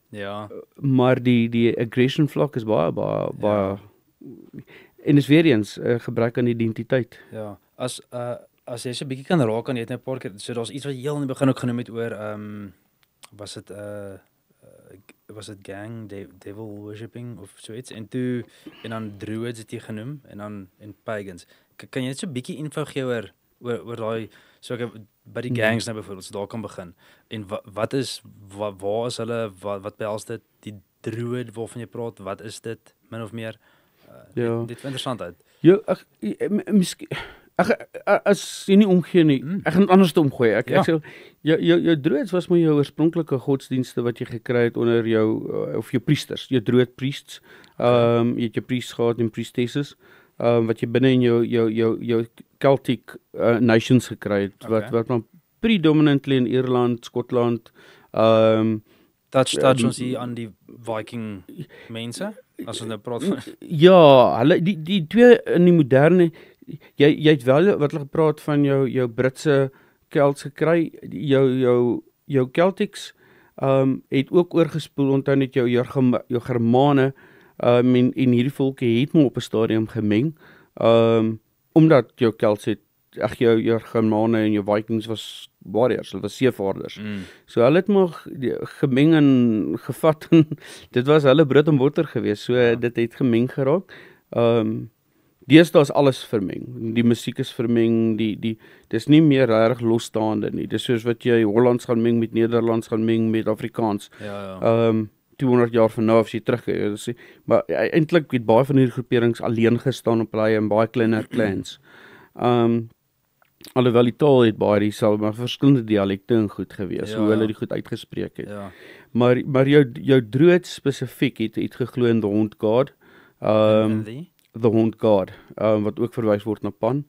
Ja. Maar die aggression vlak is baie en is weer eens gebrek aan identiteit. Ja. As jy so 'n bietjie kan raak aan, jy het net 'n paar keer, so daar's iets wat jy heel in die begin ook genoem het oor was dit gang devil worshipping of so iets, en dan druids het jy genoem en pagans. Kan jy net so 'n bietjie info gee oor daai, so ek by die gangs nou byvoorbeeld, so daar kan begin. En waar is hulle, wat behels dit, die druid waarvan jy praat, wat is dit min of meer? Dit vind interessant uit. Ja, miskien as jy nie omgee nie, ek gaan anders omgooi. Ek sê jou druids was maar jou oorspronklike godsdienste wat jy gekry het onder jou of jou priesters, jou druid priests. Jy het jou priests gehad en priestesses. Wat jy binne in jou Celtic nations gekry het, wat maar predominantly in Ierland, Skotland, touch ons hier aan die Viking mense as ons nou praat van Ja, hulle die twee in die moderne jy het wel wat hulle gepraat van jou Britse Celts gekry, jou Celtics het ook oorgespoel, onthou net jou Germane en hierdie volke het maar op 'n stadium gemeng, omdat jou Celts het jou Germane en jou Vikings was warriors, hulle was seevaarders. So hulle het maar gemeng en gevat en dit was hulle brood en botter geweest. So dit het gemeng geraak. Deesdae is alles vermeng. Die musiek is vermeng, dis nie meer regtig losstaande nie. Dis soos wat jy Hollands gaan meng met Nederlands gaan meng met Afrikaans. 200 jaar van nou as jy terug maar eintlik het baie van hierdie groeperings alleen gestaan op hulle en baie kleiner clans. Alhoewel die taal het baie dieselfde, maar verskillende dialekte en goed gewees, hoe hulle die goed uitgespreek het. Maar jou Druids spesifiek het geglo in the Hond God. The Hond God, wat ook verwys word na Pan.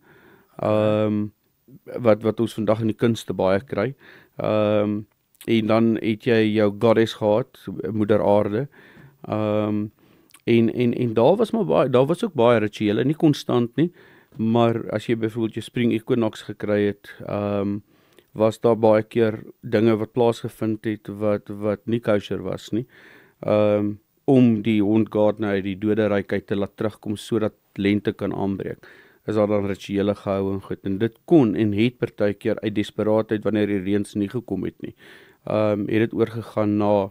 Wat ons vandag in die kunste baie kry. En dan het jy jou goddess gehad, Moeder Aarde. En daar was ook baie rituele, nie konstant nie, maar as jy byvoorbeeld jou spring equinox gekry het, was daar baie keer dinge wat plaasgevind het wat nie kosher was nie. Om die Hond God nou uit die doderyk uit te laat terugkom sodat lente kan aanbreek. Is daar dan rituele gehou en goed. En dit kon en het partykeer uit desperaatheid wanneer die reëns nie gekom het nie. Het dit oorgegaan na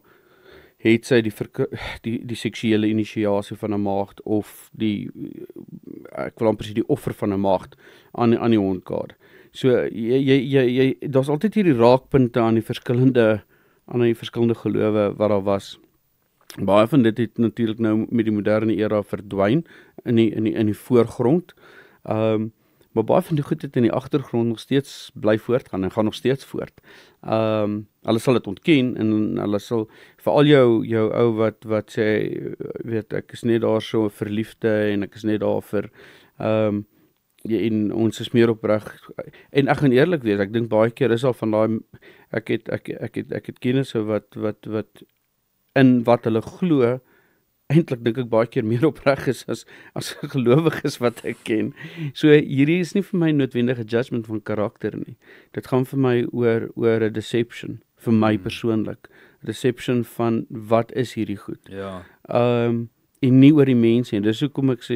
het sy die seksuele inisiasie van 'n maagd of ek wil amper sê die offer van 'n maagd aan die Hond God. So jy daar's altyd hierdie raakpunte aan die verskillende gelowe wat daar was. Baie van dit het natuurlik nou met die moderne era verdwyn in die voorgrond. Maar baie van die goed het in die agtergrond nog steeds bly voortgaan en gaan nog steeds voort. Hulle sal dit ontken en hulle sal veral jou ou wat sê weet ek is net daar so verliefde en ek is net daar vir en ons is meer opreg. En ek gaan eerlik wees, ek dink baie keer is al van daai ek het kennisse wat in wat hulle glo, eintlik dink ek baie keer meer opreg is as gelowiges wat ek ken. So hierdie is nie vir my noodwendige judgment van karakter nie. Dit gaan vir my oor 'n deception, vir my persoonlik. Deception van wat is hierdie goed. En nie oor die mens nie. Dis hoekom ek sê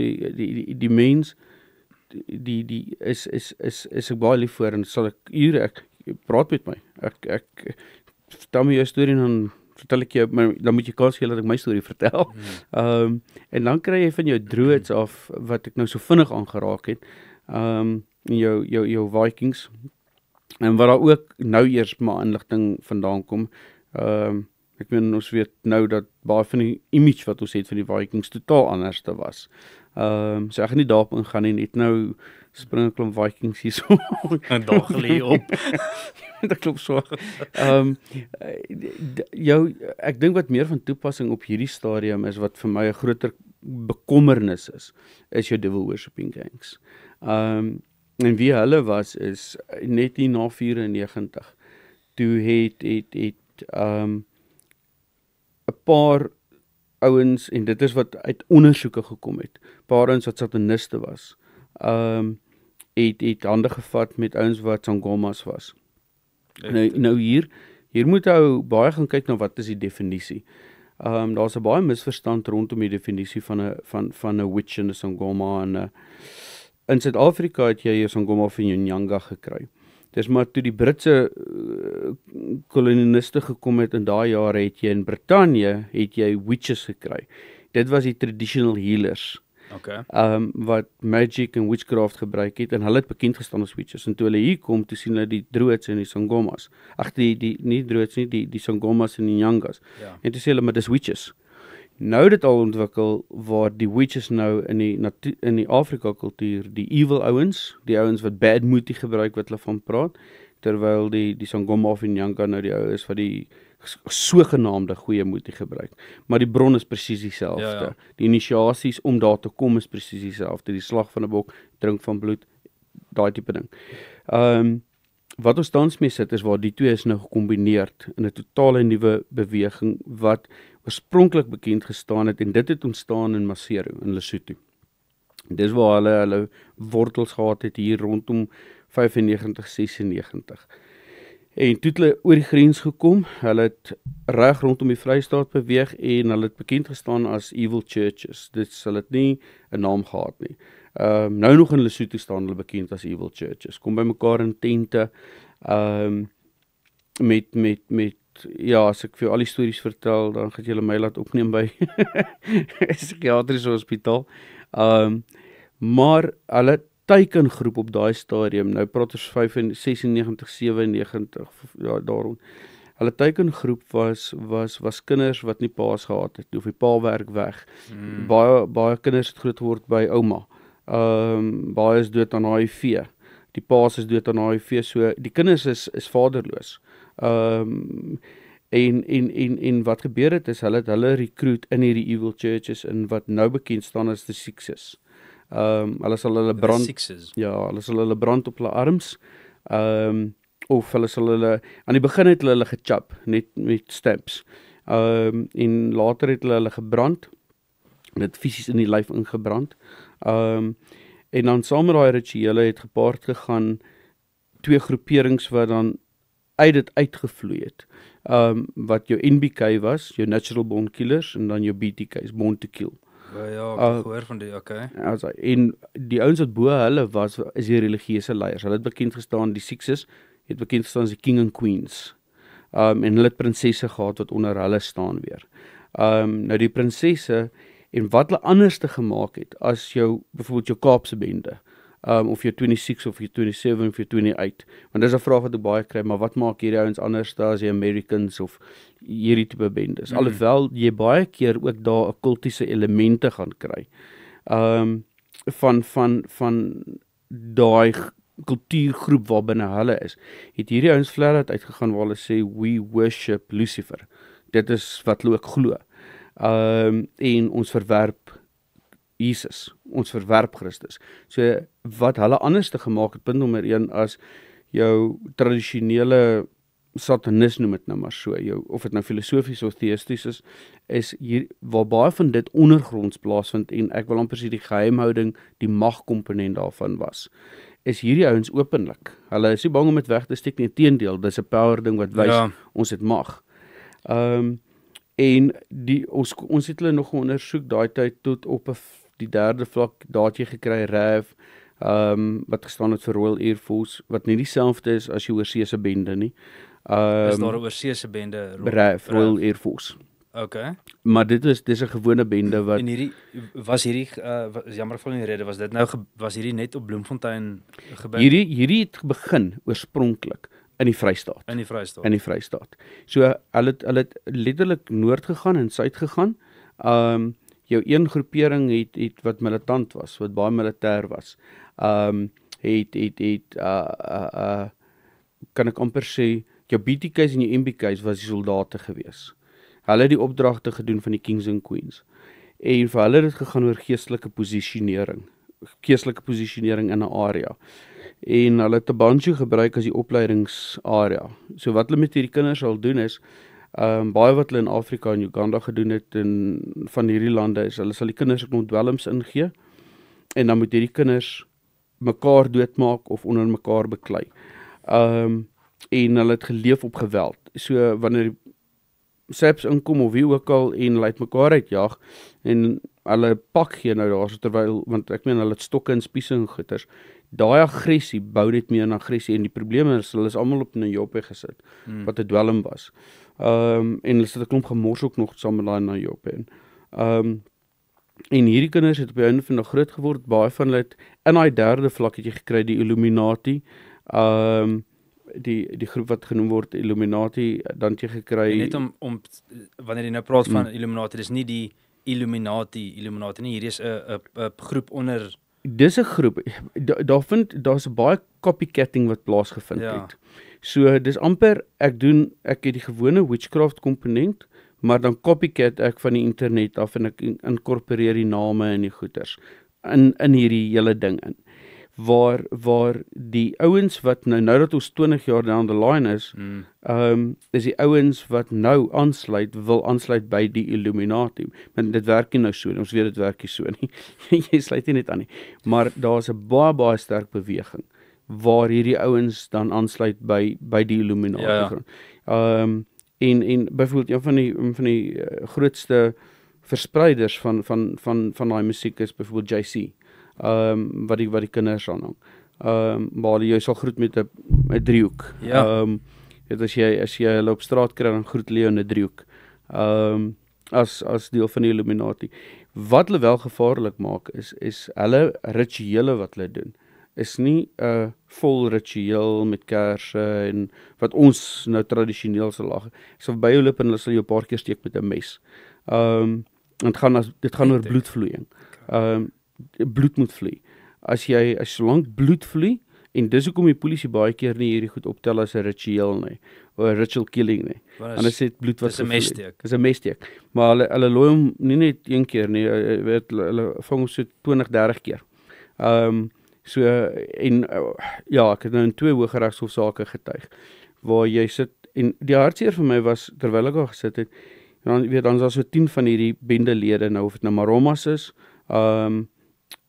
die mens die is ek baie lief voor en sal ek praat met my. Ek vertel my jou storie en dan vertel ek jou, maar dan moet jy kans gee dat ek my storie vertel. En dan kry jy van jou Druids af, wat ek nou so vinnig aangeraak het, jou Vikings, en wat daar ook nou eers maar inligting vandaan kom. Ek meen, ons weet nou dat baie van die image wat ons het van die Vikings totaal anders te was. So ek gaan nie daarop ingaan nie, net nou spring 'n klomp Vikings hier so. En daar gelê op. Dat klop so. Ek dink wat meer van toepassing op hierdie stadium is, wat vir my 'n groter bekommernis is jou devil worshipping gangs. En wie hulle was is net hier na 94. Toe het 'n paar ouens, en dit is wat uit ondersoeke gekom het, paar ouens wat sataniste was, het hande gevat met ouens wat sangomas was. Nou hier moet ou baie gaan kyk na wat is die definisie. Daar's 'n baie misverstand rondom die definisie van 'n witch en 'n sangoma, en in Suid-Afrika het jy 'n sangoma van 'n Nyanga gekry. Dis maar toe die Britse koloniste gekom het in daai jare, het jy in Brittanje het jy witches gekry. Dit was die traditional healers. Wat magic en witchcraft gebruik het, en hulle het bekend gestaan as witches. En toe hulle hier kom, toe sien hulle die Druids en die sangomas. Nie Druids nie, die sangomas en die Nyangas. En toe sê hulle, maar dis witches. Nou dit al ontwikkel waar die witches nou in die Afrika kultuur, die evil ouens, die ouens wat bad moody gebruik wat hulle van praat, terwyl die sangoma of die Nyanga nou die ou is wat die sogenaamde goeie moody gebruik. Maar die bron is presies dieselfde. Die inisiasies om daar te kom is presies dieselfde. Die slag van 'n bok, drink van bloed, daai tipe ding. wat ons tans mee sit is waar die twee is nou gekombineerd in 'n totale nuwe beweging wat oorspronklik bekend gestaan het en dit het ontstaan in Maseru in Lesotho. Dis waar hulle wortels gehad het hier rondom 95, 96. En toe het hulle oor die grens gekom, hulle het reg rondom die Vrystaat beweeg en hulle het bekend gestaan as Evil Churches. Dit hulle het nie 'n naam gehad nie. Nou nog in Lesotho staan hulle bekend as Evil Churches. Kom by mekaar in tente, met ja, as ek vir jou al die stories vertel, dan gaan julle my laat opneem by 'n psigiatriese hospitaal. Maar hulle teikengroep op daai stadium, nou praat ons 96, 97, ja, daarom. Hulle teikengroep was kinders wat nie paas gehad het, of die pa werk weg. Baie kinders het groot geword by ouma. Baie is dood aan HIV. Die paas is dood aan HIV, so die kinders is vaderloos. En wat gebeur het is hulle recruit in hierdie Evil Churches in wat nou bekend staan as the Sixes. Hulle sal hulle brand, ja, hulle sal hulle brand op hulle arms, of hulle sal hulle, aan die begin het hulle gechap, net met stamps, en later het hulle gebrand, dit fisies in die lyf ingebrand, en dan saam met daai rituele het gepaard gegaan, twee groeperings wat dan uit dit uitgevloei het, wat jou NBK was, jou Natural Born Killers, en dan jou BTK's, Born to Kill. Ja, ek het gehoor van die, okay. En die ouens wat bo hulle is die religieuse leiers. Hulle het bekend gestaan, die Sixes het bekend gestaan as die King and Queens. En hulle het prinsesse gehad wat onder hulle staan weer. Nou die prinsesse, en wat hulle anders te gemaak het, as byvoorbeeld jou Kaapse bende, of jou 26 of jou 27 of jou 28, want dis 'n vraag wat ek baie kry, maar wat maak hierdie ouens anders as die Americans of hierdie tipe bendes, alhoewel jy baie keer ook daar 'n kultiese elemente gaan kry, van daai kultuurgroep waar binne hulle is, het hierdie ouens flat uitgegaan waar hulle sê, we worship Lucifer, dit is wat hulle ook glo, en ons verwerp Jesus, ons verwerp Christus. So wat hulle anders te gemaak het, punt nommer 1, as jou tradisionele satanis noem dit nou maar so, of dit nou filosofies of theïsties is hier, waar baie van dit ondergronds plaasvind, en ek wil amper sê die geheimhouding, die magkomponent daarvan was, is hierdie ouens openlik. Hulle is nie bang om dit weg te steek nie, teendeel, dis 'n power ding wat wys, ons het mag. En ons het hulle nog ondersoek daai tyd tot op die derde vlak, daar het jy gekry RAF, wat gestaan het vir Royal Air Force, wat nie dieselfde is as jou oorseese bende nie. Is daar 'n oorseese bende? RAF, Royal Air Force. Okay. Maar dis 'n gewone bende wat... En hierdie, jammer vir die rede, was hierdie net op Bloemfontein gebeur? Hierdie het begin oorspronklik in die Vrystaat. In die Vrystaat. So, hulle het letterlik noord gegaan en suid gegaan. Jou een groepering het wat militant was, wat baie militêr was. Kan ek amper sê, jou BTK's en jou MBK's was die soldate gewees. Hulle het die opdragte gedoen van die Kings and Queens. En vir hulle het dit gegaan oor geestelike posisionering in 'n area. En hulle het 'n banjo gebruik as die opleidingsarea. So wat hulle met hierdie kinders sal doen is, baie wat hulle in Afrika en Uganda gedoen het, en van hierdie lande is, hulle sal die kinders ook nog dwelms ingee, en dan moet hierdie kinders mekaar doodmaak of onder mekaar beklei. En hulle het geleef op geweld. So wanneer die SAPS inkom of wie ook al, en hulle het mekaar uitjag, en hulle pak gee nou daar, terwyl, want ek meen hulle het stokke en spiese en goeters, daai aggressie bou net meer 'n aggressie, en die probleem is, hulle is almal op 'n joppe gesit, wat 'n dwelm was. En hulle sit 'n klomp gemors ook nog saam met daai na joppe. En hierdie kinders het op die einde van die dag groot geword, baie van hulle het, in daai derde vlak het jy gekry, die Illuminati, die groep wat genoem word Illuminati, dan het jy gekry... En net om wanneer jy nou praat van Illuminati, dis nie die Illuminati nie, hierdie is 'n groep onder... Dis 'n groep, daar's baie copycatting wat plaasgevind het. So, dis amper, ek het die gewone witchcraft komponent, maar dan copycat ek van die internet af, en ek incorporeer die name en die goeters, in hierdie hele ding in. waar die ouens wat nou dat ons 20 jaar down the line is, is die ouens wat nou wil aansluit by die Illuminati. Maar dit werk nie nou so nie, ons weet dit werk nie so nie. Jy sluit nie net aan nie. Maar daar's 'n baie sterk beweging waar hierdie ouens dan aansluit by die Illuminati. En byvoorbeeld een van die grootste verspreiders van daai musiek is byvoorbeeld Jay-Z. Wat die kinders aanhang. Maar jy sal groet met 'n driehoek. As jy hulle op straat kry, dan groet hulle jou in 'n driehoek. As deel van die Illuminati. Wat hulle wel gevaarlik maak is hulle rituele wat hulle doen. Is nie 'n vol ritueel met kerse en wat ons nou tradisioneel sal lag. Ek sal by jou loop en hulle sal jou 'n paar keer steek met 'n mes. Dit gaan oor bloedvloeiing. Bloed moet vloei. Solank bloed vloei, en dis hoekom die polisie baie keer nie hierdie goed optel as 'n ritueel nie, of 'n ritual killing nie. Anders het bloed wat gevloei. Dis 'n messteek. Maar hulle looi hom nie net een keer nie, hulle vang hom so 20, 30 keer. Ja, ek het nou in 2 Hooggeregshofsaake getuig, waar jy sit, en die hartseer vir my was, terwyl ek daar gesit het, dan is daar so 10 van hierdie bendelede, nou of dit nou Maromas is,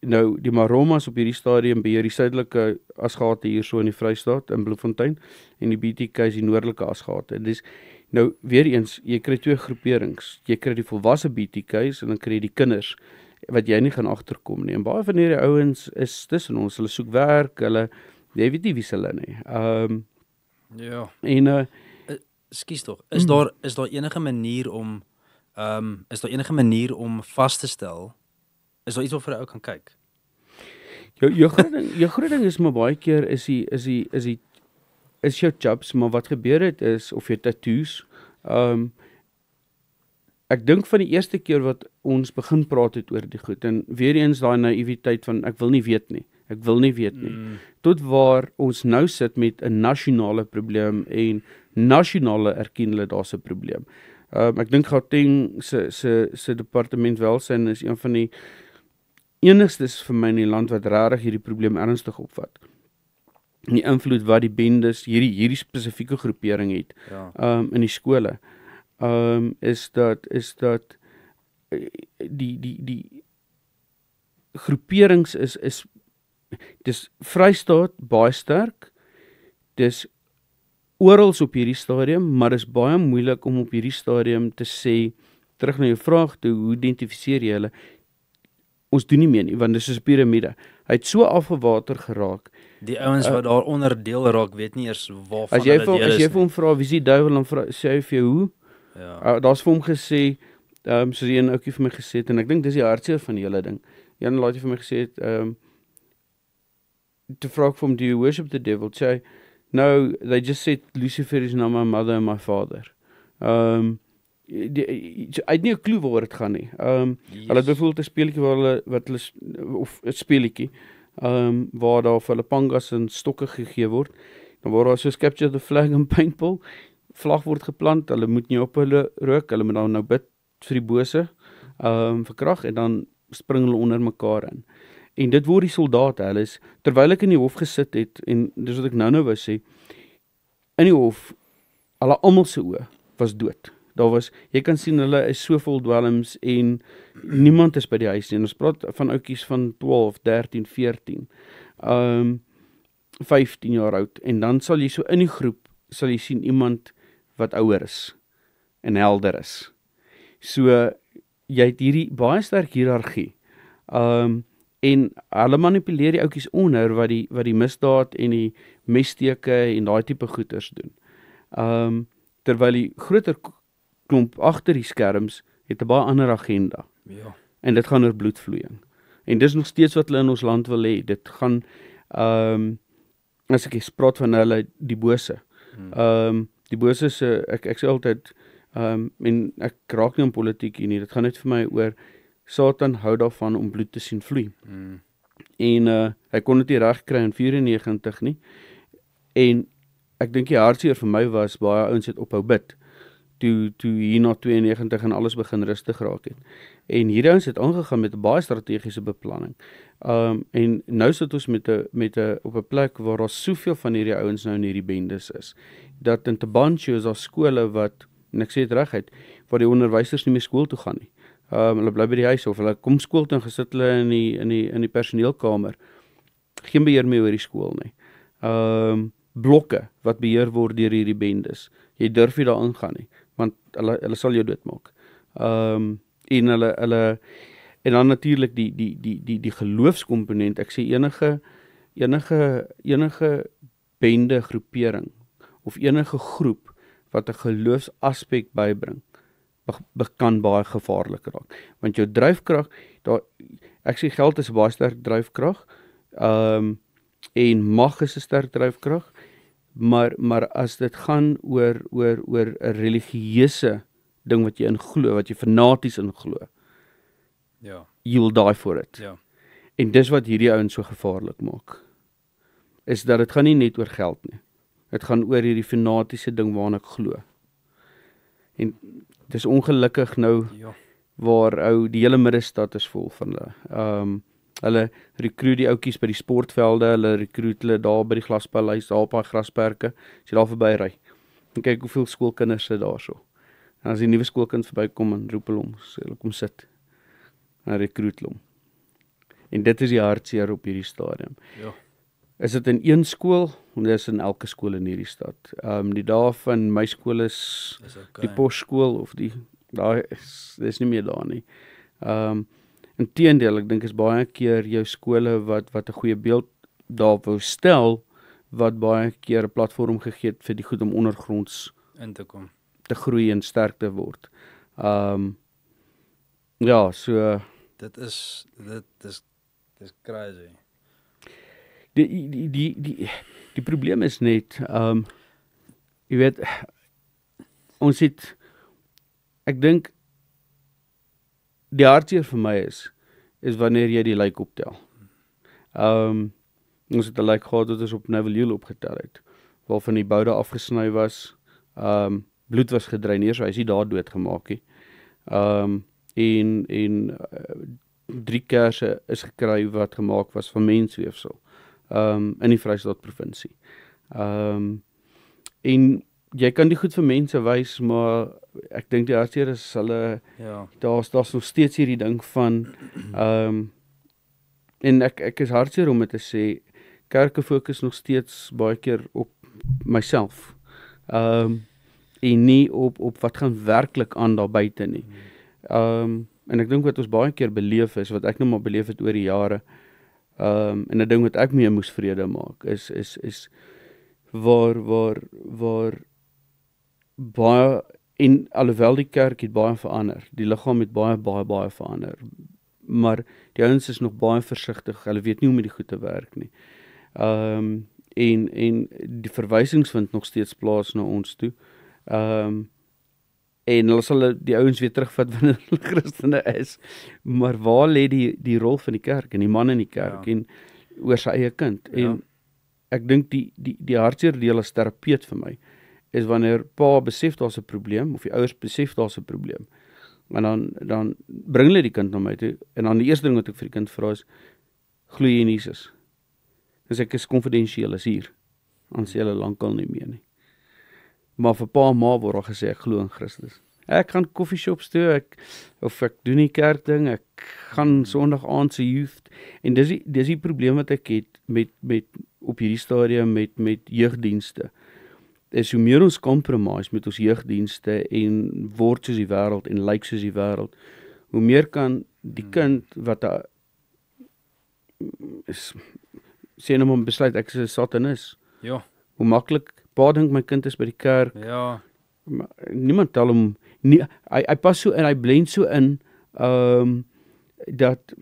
nou die Maromas op hierdie stadium beheer die suidelike asgate hier so in die Vrystaat in Bloemfontein, en die BTK is die noordelike asgate. Dis nou weer eens, jy kry 2 groeperings. Jy kry die volwasse BTK's en dan kry jy die kinders wat jy nie gaan agterkom nie. En baie van hierdie ouens is tussen ons, hulle soek werk, jy weet nie wie hulle nie. En Skus tog, is daar enige manier om vas te stel? Is daar iets wat vir 'n ou kan kyk? Jou groot ding is maar baie keer is jou jobs, maar wat gebeur het is, of jou tattoos, ek dink van die eerste keer wat ons begin praat het oor die goed, en weer eens daai naïwiteit van, ek wil nie weet nie, tot waar ons nou sit met 'n nasionale probleem, en nasionale erken hulle daar's 'n probleem. Ek dink Gauteng se departement welsyn is een van die enigstes vir my in die land wat regtig hierdie probleem ernstig opvat. Die invloed wat die bendes, hierdie spesifieke groepering het, in die skole, is dat die groeperings dis Vrystaat baie sterk, dis orals op hierdie stadium, maar is baie moeilik om op hierdie stadium te sê, terug na jou vraag toe, hoe identifiseer jy hulle? Ons doen nie meer nie, want dis soos 'n piramide. Hy het so afgewater geraak. Die ouens wat daaronder deel raak, weet nie eers waarvan as jy vir hom vra, wie is die duiwel, dan sê hy vir jou hoe? Daar's vir hom gesê, soos een ouetjie vir my gesê het, en ek dink dis die hartseer van die hele ding. Een laatie vir my gesê het, te vra vir hom, do you worship the devil? Sê hy, no, they just said Lucifer is now my mother and my father. Hy het nie 'n klou waaroor dit gaan nie. Hulle het byvoorbeeld 'n speletjie of 'n speletjie, waar daar vir hulle pangas en stokke gegee word, dan word daar soos capture the flag en paintball, vlag word geplant, hulle moet nie op hulle rook, hulle moet dan nou bid vir die bose, vir krag, en dan spring hulle onder mekaar in. En dit word die soldate, terwyl ek in die hof gesit het, en dis wat ek nou wou sê, in die hof, hulle almal se oë was dood. Jy kan sien hulle is so vol dwelms, en niemand is by die huis nie. En ons praat van ouetjies van 12, 13, 14, 15 jaar oud, en dan sal jy so in die groep, sal jy sien iemand wat ouer is, en helder is. So, jy het hierdie baie sterk hiërargie, en hulle manipuleer die ouetjies onder, wat die misdaad en die messteke en daai tipe goeters doen. Terwyl die groter klomp agter die skerms het 'n baie ander agenda. En dit gaan oor bloedvloeiing. En dis nog steeds wat hulle in ons land wil hê. Dit gaan, as ek praat van hulle, die bose. Die bose se, ek sê altyd, en ek raak nie in politiek nie, dit gaan net vir my oor, Satan hou daarvan om bloed te sien vloei. En hy kon dit nie reg kry in 94 nie. En ek dink die hartseer vir my was, baie ouens het ophou bid, toe hier na 92 en alles begin rustig raak het. En hierdie ouens het aangegaan met 'n baie strategiese beplanning. En nou sit ons met 'n op 'n plek waar daar soveel van hierdie ouens nou in hierdie bendes is, dat in Tabancho is daar skole wat, en ek sê dit reguit, waar die onderwysers nie meer skool toe gaan nie. Hulle bly by die huis of hulle kom skool toe en gesit hulle in die personeelkamer. Geen beheer meer oor die skool nie. Blokke wat beheer word deur hierdie bendes. Jy durf nie daar ingaan nie, want hulle sal jou doodmaak. En en dan natuurlik die geloofskomponent. Ek sê enige bende groepering of enige groep wat 'n geloofsaspek bybring, kan baie gevaarlik raak. Want jou dryfkrag, ek sê geld is 'n baie sterk dryfkrag, en mag is 'n sterk dryfkrag, maar as dit gaan oor 'n religieuse ding wat jy in glo, wat jy fanaties in glo, Ja. you will die for it. Ja. En dis wat hierdie ouens so gevaarlik maak, is dat dit gaan nie net oor geld nie. Dit gaan oor hierdie fanatiese ding waarna ek glo. En dis ongelukkig nou Ja. waar die hele middestad is vol van hulle. Hulle rekruut die ouetjies by die sportvelde, hulle rekruut hulle daar by die glaspaleis, daar op daai grasperke, as jy daar verby ry. En kyk hoeveel skoolkinders sit daarso. En as die nuwe skoolkind verbykom en roep hulle hom, sê hulle kom sit. En rekruut hulle hom. En dit is die hartseer op hierdie stadium. Ja. Is dit in een skool? Dit is in elke skool in hierdie stad. Die dae van my skool is Okay. die Posskool of daar is nie meer daar nie. Inteendeel, ek dink is baie keer jou skole wat 'n goeie beeld daar wou stel, wat baie keer 'n platform gegee het vir die goed om ondergronds In te kom. te groei en sterk te word. Ja, so Dit is crazy. die probleem is net, jy weet, ons het, ek dink die hartseer vir my is wanneer jy die lijk optel. Ons het 'n lijk gehad wat ons op Navaliel opgetel het, waarvan die boude afgesny was, bloed was gedreineer, so hy is nie daar doodgemaak nie. En 3 kersse is gekry wat gemaak was van mensweefsel, in die Vrystaat provinsie. En jy kan die goed vir mense wys, maar ek dink die hartseer is hulle, Ja. daar's nog steeds hierdie ding van, en ek is hartseer om dit te sê, kerke fokus nog steeds baie keer op myself, en nie op wat gaan werklik aan daar buite nie. En ek dink wat ons baie keer beleef is, wat ek nou maar beleef het oor die jare, en 'n ding wat ek mee moes vrede maak, is waar baie, en alhoewel die kerk het baie verander, die liggaam het baie verander, maar die ouens is nog baie versigtig, hulle weet nie hoe om die goed te werk nie. En die verwysings vind nog steeds plaas na ons toe. En hulle sal die ouens weer terugvat wanneer hulle Christene is, maar waar lê die rol van die kerk en die man in die kerk, en oor sy eie kind? En ek dink die hartseer deel as terapeut vir my is wanneer pa besef daar's 'n probleem, of die ouers besef daar's 'n probleem, en dan bring hulle die kind na my toe, en dan die eerste ding wat ek vir die kind vra is, glo jy in Jesus? Dis ek is konfidensieel, is hier, dan sê hulle lankal nie meer nie. Maar vir pa en ma word daar gesê, ek glo in Christus. Ek gaan koffieshops toe, ek doen die kerk ding, ek gaan Sondag aand se youth, en dis die probleem wat ek het met op hierdie stadium met jeugdienste, is hoe meer ons compromise met ons jeugdienste en word soos die wêreld en lyk soos die wêreld, hoe meer kan die kind wat sê nou maar besluit, ek is 'n satanis. Ja. Hoe maklik, pa dink my kind is by die kerk, Ja. maar niemand tel hom, nie, hy pas so in, hy blend so in, dat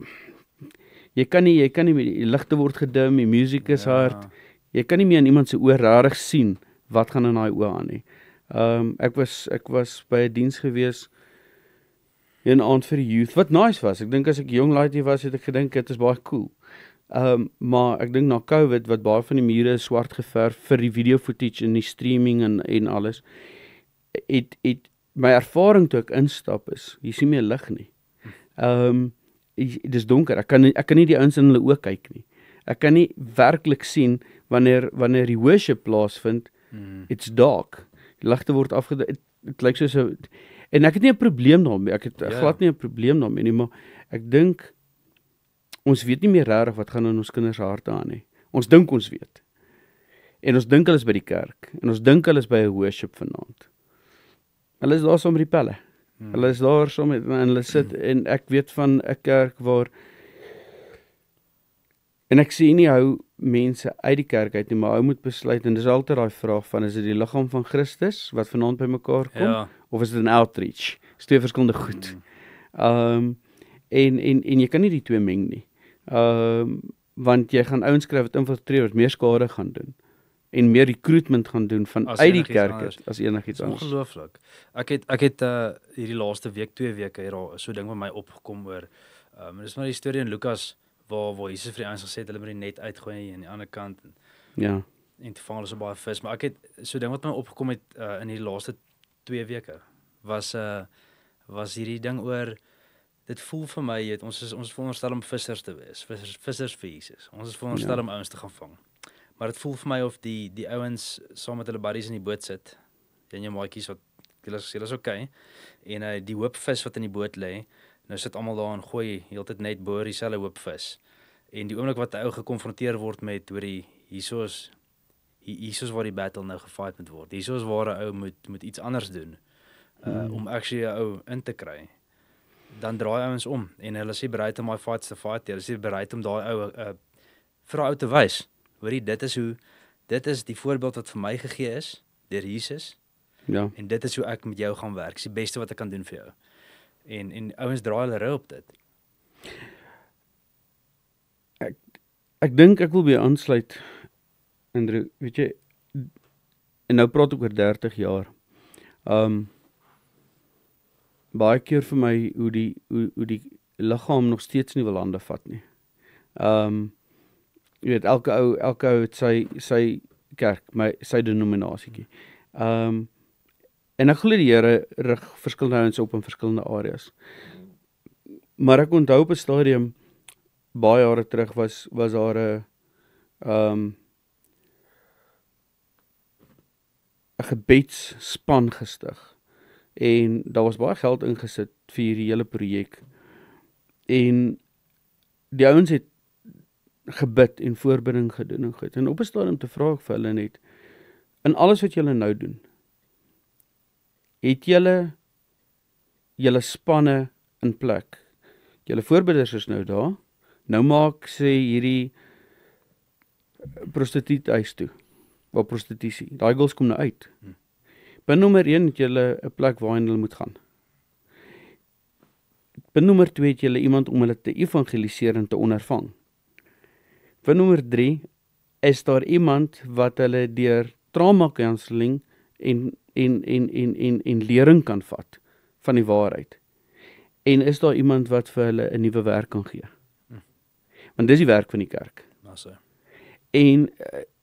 jy kan nie, die ligte word gedim, die musiek is hard, jy kan nie meer in iemand se oë rarig sien, wat gaan in daai oë aan nie. Ek was by 'n diens gewees, een aand vir die youth, wat nice was. Ek dink as ek jong laaitie was, het ek gedink, dit is baie cool. Maar ek dink na COVID, wat baie van die mure is swart geverf vir die video footage en die streaming en alles, het my ervaring toe ek instap is, jy sien meer lig nie. Dis donker, ek kan nie die ouens in hulle oë kyk nie. Ek kan nie werklik sien wanneer die worship plaasvind, it's dark. Die ligte word afgedraai. Dit lyk soos 'n en ek het nie 'n probleem daarmee. Ek het glad nie 'n probleem daarmee nie, maar ek dink ons weet nie meer regtig wat gaan in ons kinders harte aan nie. Ons dink ons weet. En ons dink hulle is by die kerk en ons dink hulle is by 'n worship vanaand. Hulle is daar saam met die pelle. Hulle is daar saam met en hulle sit en ek weet van 'n kerk waar en ek sê nie hou mense uit die kerk uit nie, maar hou moet besluit en dis altyd daai vraag van is dit die liggaam van Christus wat vanaand by mekaar kom of is dit 'n outreach? Dis twee verskillende goed. En jy kan nie die twee meng nie. Want jy gaan ouens kry wat infiltreer wat meer skade gaan doen en meer recruitment gaan doen van uit die kerk as enigiets anders. Ongelooflik. Ek het hierdie laaste week, 2 weke hier al so ding met my opgekom oor dis maar die storie in Lukas waar Jesus vir die ouens gesê het hulle moet die net uitgooi aan die ander kant en toe vang hulle so baie vis, maar ek het so ding wat my opgekom het in hierdie laaste 2 weke was hierdie ding oor dit voel vir my ons is veronderstel om vissers te wees, vissers vir Jesus. Ons is veronderstel om ouens te gaan vang. Maar dit voel vir my of die ouens saam met hulle buddies in die boot sit. En jou maatjies wat julle is okay. En die hoop vis wat in die boot lê, nou sit almal daar en gooi heeltyd net boor dieselfde hoop vis. En die oomblik wat 'n ou gekonfronteer word met hoorie hiersoos waar die battle nou gefight moet word. Hiersoos waar 'n ou moet iets anders doen om actually 'n ou in te kry. Dan draai ouens om en hulle is bereid om daai fights te fight. Hulle is bereid om daai ou vir 'n ou te wys. Hoorie, dit is die voorbeeld wat vir my gegee is deur Jesus. Ja. En dit is hoe ek met jou gaan werk. Dis die beste wat ek kan doen vir jou. En ouens draai hulle rou op dit. Ek dink ek wil by aansluit, Andrew, weet jy, en nou praat ek oor 30 jaar. Baie keer vir my hoe die liggaam nog steeds nie wil hande vat nie. Jy weet, elke ou het sy kerk, sy denominasietjie. En ek glo die Here rig verskillende ouens op in verskillende areas. Maar ek onthou op 'n stadium baie jare terug was daar 'n gebedsspan gestig. En daar was baie geld ingesit vir hierdie hele projek. En die ouens het gebid en voorbereiding gedoen en goed. En op 'n stadium te vra ek vir hulle net, in alles wat julle nou doen, het julle spanne in plek. Julle voorbiders is nou daar. Nou maak sê hierdie prostituut huis toe. Waar prostitusie. Daai girls kom nou uit. Punt nommer 1 het julle 'n plek waarheen hulle moet gaan. Punt nommer 2 het julle iemand om hulle te evangeliseer en te ondervang. Punt nommer 3 is daar iemand wat hulle deur trauma counselling en lering kan vat van die waarheid. En is daar iemand wat vir hulle 'n nuwe werk kan gee. Want dis die werk van die kerk.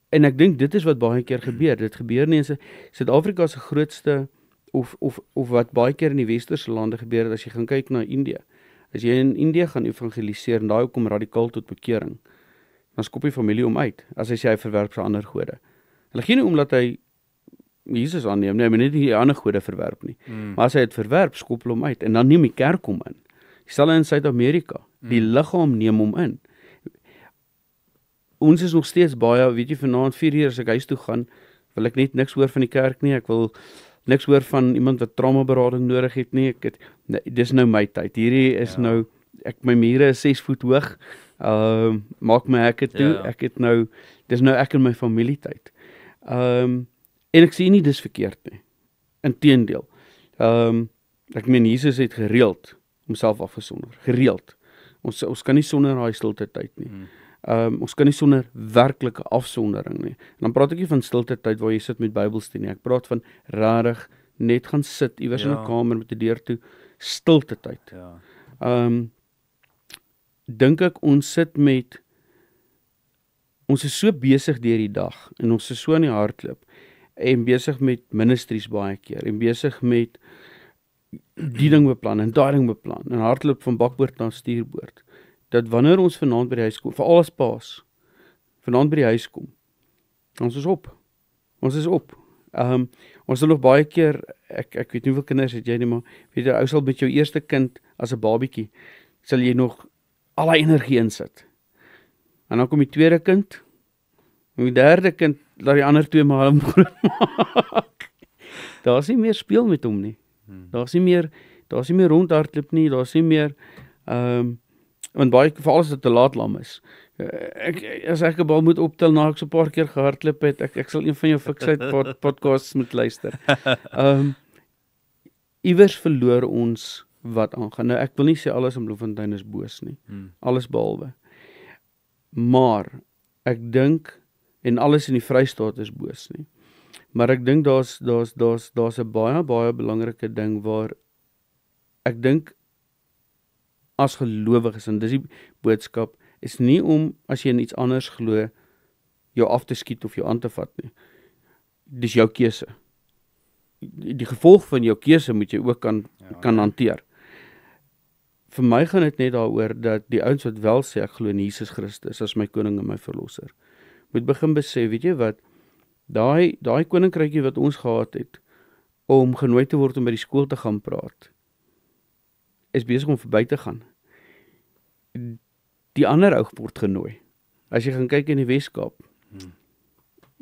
En ek dink dit is wat baie keer gebeur. Dit gebeur nie in Suid-Afrika se grootste of wat baie keer in die westerse lande gebeur het as jy gaan kyk na Indië. As jy in Indië gaan evangeliseer en daai kom radikaal tot bekering, dan skop die familie om uit as hy sê hy verwerp sy ander gode. Hulle gee nie omdat hy Jesus aanneem, nee, maar nie die ander gode verwerp nie. Maar as hy het verwerp, skop hulle hom uit en dan neem die kerk hom in. Dieselfde in Suid-Amerika. Die liggaam neem hom in. Ons is nog steeds baie, weet jy, vanaand 4:00 as ek huis toe gaan, wil ek net niks hoor van die kerk nie. Ek wil niks hoor van iemand wat traumaberading nodig het nie. Dis nou my tyd. Hierdie is nou, my mure is 6 voet hoog. Maak my hekke toe. Ek het nou, dis nou ek en my familie tyd. En ek sê nie dis verkeerd nie. Inteendeel. Ek meen Jesus het gereeld homself afgesonder. Gereeld. Ons kan nie sonder daai stilte tyd nie. Ons kan nie sonder werklike afsondering nie. En dan praat ek nie van stilte tyd waar jy sit met Bybelstudie nie. Ek praat van rarig net gaan sit iewers in 'n kamer met 'n deur toe, stilte tyd. Dink ek ons sit met ons is so besig deur die dag en ons is so in die hardloop en besig met ministries baie keer en besig met die ding beplan en daai ding beplan en hardloop van bakboord na stuurboord. Dat wanneer ons vanaand by die huis kom, veral as paas, vanaand by die huis kom, ons is op. Ons is op. Ons sal nog baie keer, ek weet nie hoeveel kinders het jy nie, maar weet jy, ou sal met jou eerste kind as 'n babietjie, sal jy nog al die energie insit. En dan kom die tweede kind, en die derde kind, laat die ander twee maar hom groot maak. Daar is nie meer speel met hom nie. Daar is nie meer rondhardloop nie, daar is nie meer, want baie, veral as dit te laat lam is. As ek 'n bal moet optel na ek so 'n paar keer gehardloop het, ek sal een van jou fiksheid podcasts moet luister. Iewers verloor ons wat aangaan. Nou ek wil nie sê alles in Bloemfontein is boos nie. Alles behalwe. Maar ek dink en alles in die Vrystaat is boos nie. Maar ek dink daar's 'n baie belangrike ding waar ek dink as gelowiges, en dis die boodskap, is nie om as jy in iets anders glo jou af te skiet of jou aan te vat nie. Dis jou keuse. Die gevolg van jou keuse moet jy ook kan hanteer. Vir my gaan dit net daaroor dat die ouens wat wel sê ek glo in Jesus Christus as my koning en my verlosser, moet begin besef, weet jy wat, daai koninkrykie wat ons gehad het om genooi te word om by die skool te gaan praat, is besig om verby te gaan. Die ander ou word genooi. As jy gaan kyk in die Weskaap,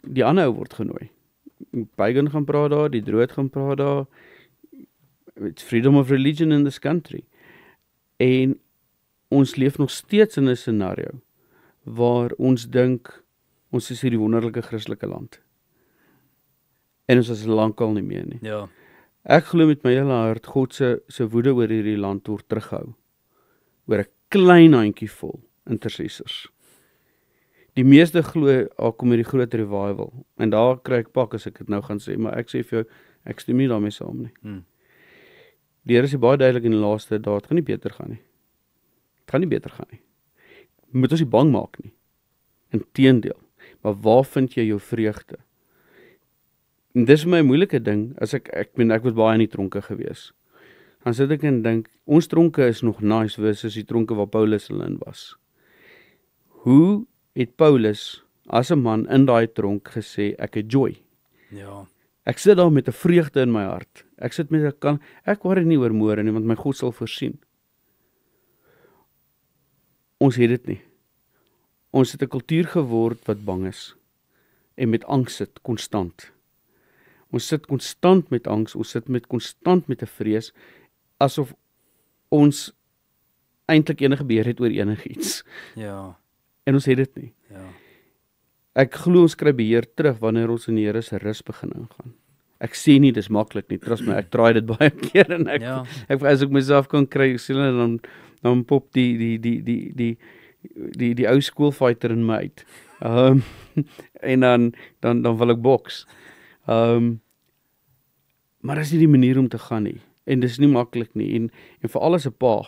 die ander ou word genooi. Pagan gaan praat daar, die Drood gaan praat daar. It's freedom of religion in this country. En ons leef nog steeds in 'n scenario waar ons dink ons is hierdie wonderlike Christelike land. En ons is lankal nie meer nie. Ja. Ek glo met my hele hart God se woede oor hierdie land word teruggehou. Oor 'n klein handjie vol intercessors. Die meeste glo kom hierdie groot revival en daar kry ek pak as ek dit nou gaan sê, maar ek sê vir jou, ek stem nie daarmee saam nie. Die Here is baie duidelik in die laaste dae, dit gaan nie beter gaan nie. Dit gaan nie beter gaan nie. Moet ons nie bang maak nie. Inteendeel. Maar waar vind jy jou vreugde? En dis vir my 'n moeilike ding, as ek was baie in die tronke gewees. Dan sit ek en dink, ons tronke is nog nice versus die tronke waar Paulus in was. Hoe het Paulus as 'n man in daai tronk gesê, ek het joy? Ja. Ek sit daar met 'n vreugde in my hart. Ek sit met 'n ek worry nie oor môre nie, want my God sal voorsien. Ons het dit nie. Ons het 'n kultuur geword wat bang is en met angs sit konstant. Ons sit konstant met angs, ons sit konstant met 'n vrees asof ons eintlik enige beheer het oor enigiets. Ja. En ons het dit nie. Ja. Ek glo ons kry beheer terug wanneer ons in die Here se rus begin ingaan. Ek sê nie dis maklik nie, trust my, ek traai dit baie keer en ek as ek myself kan kry, dan pop die ou skoolfighter in my uit. En dan wil ek boks. Maar dis nie die manier om te gaan nie. En dis nie maklik nie. En vir alles 'n pa.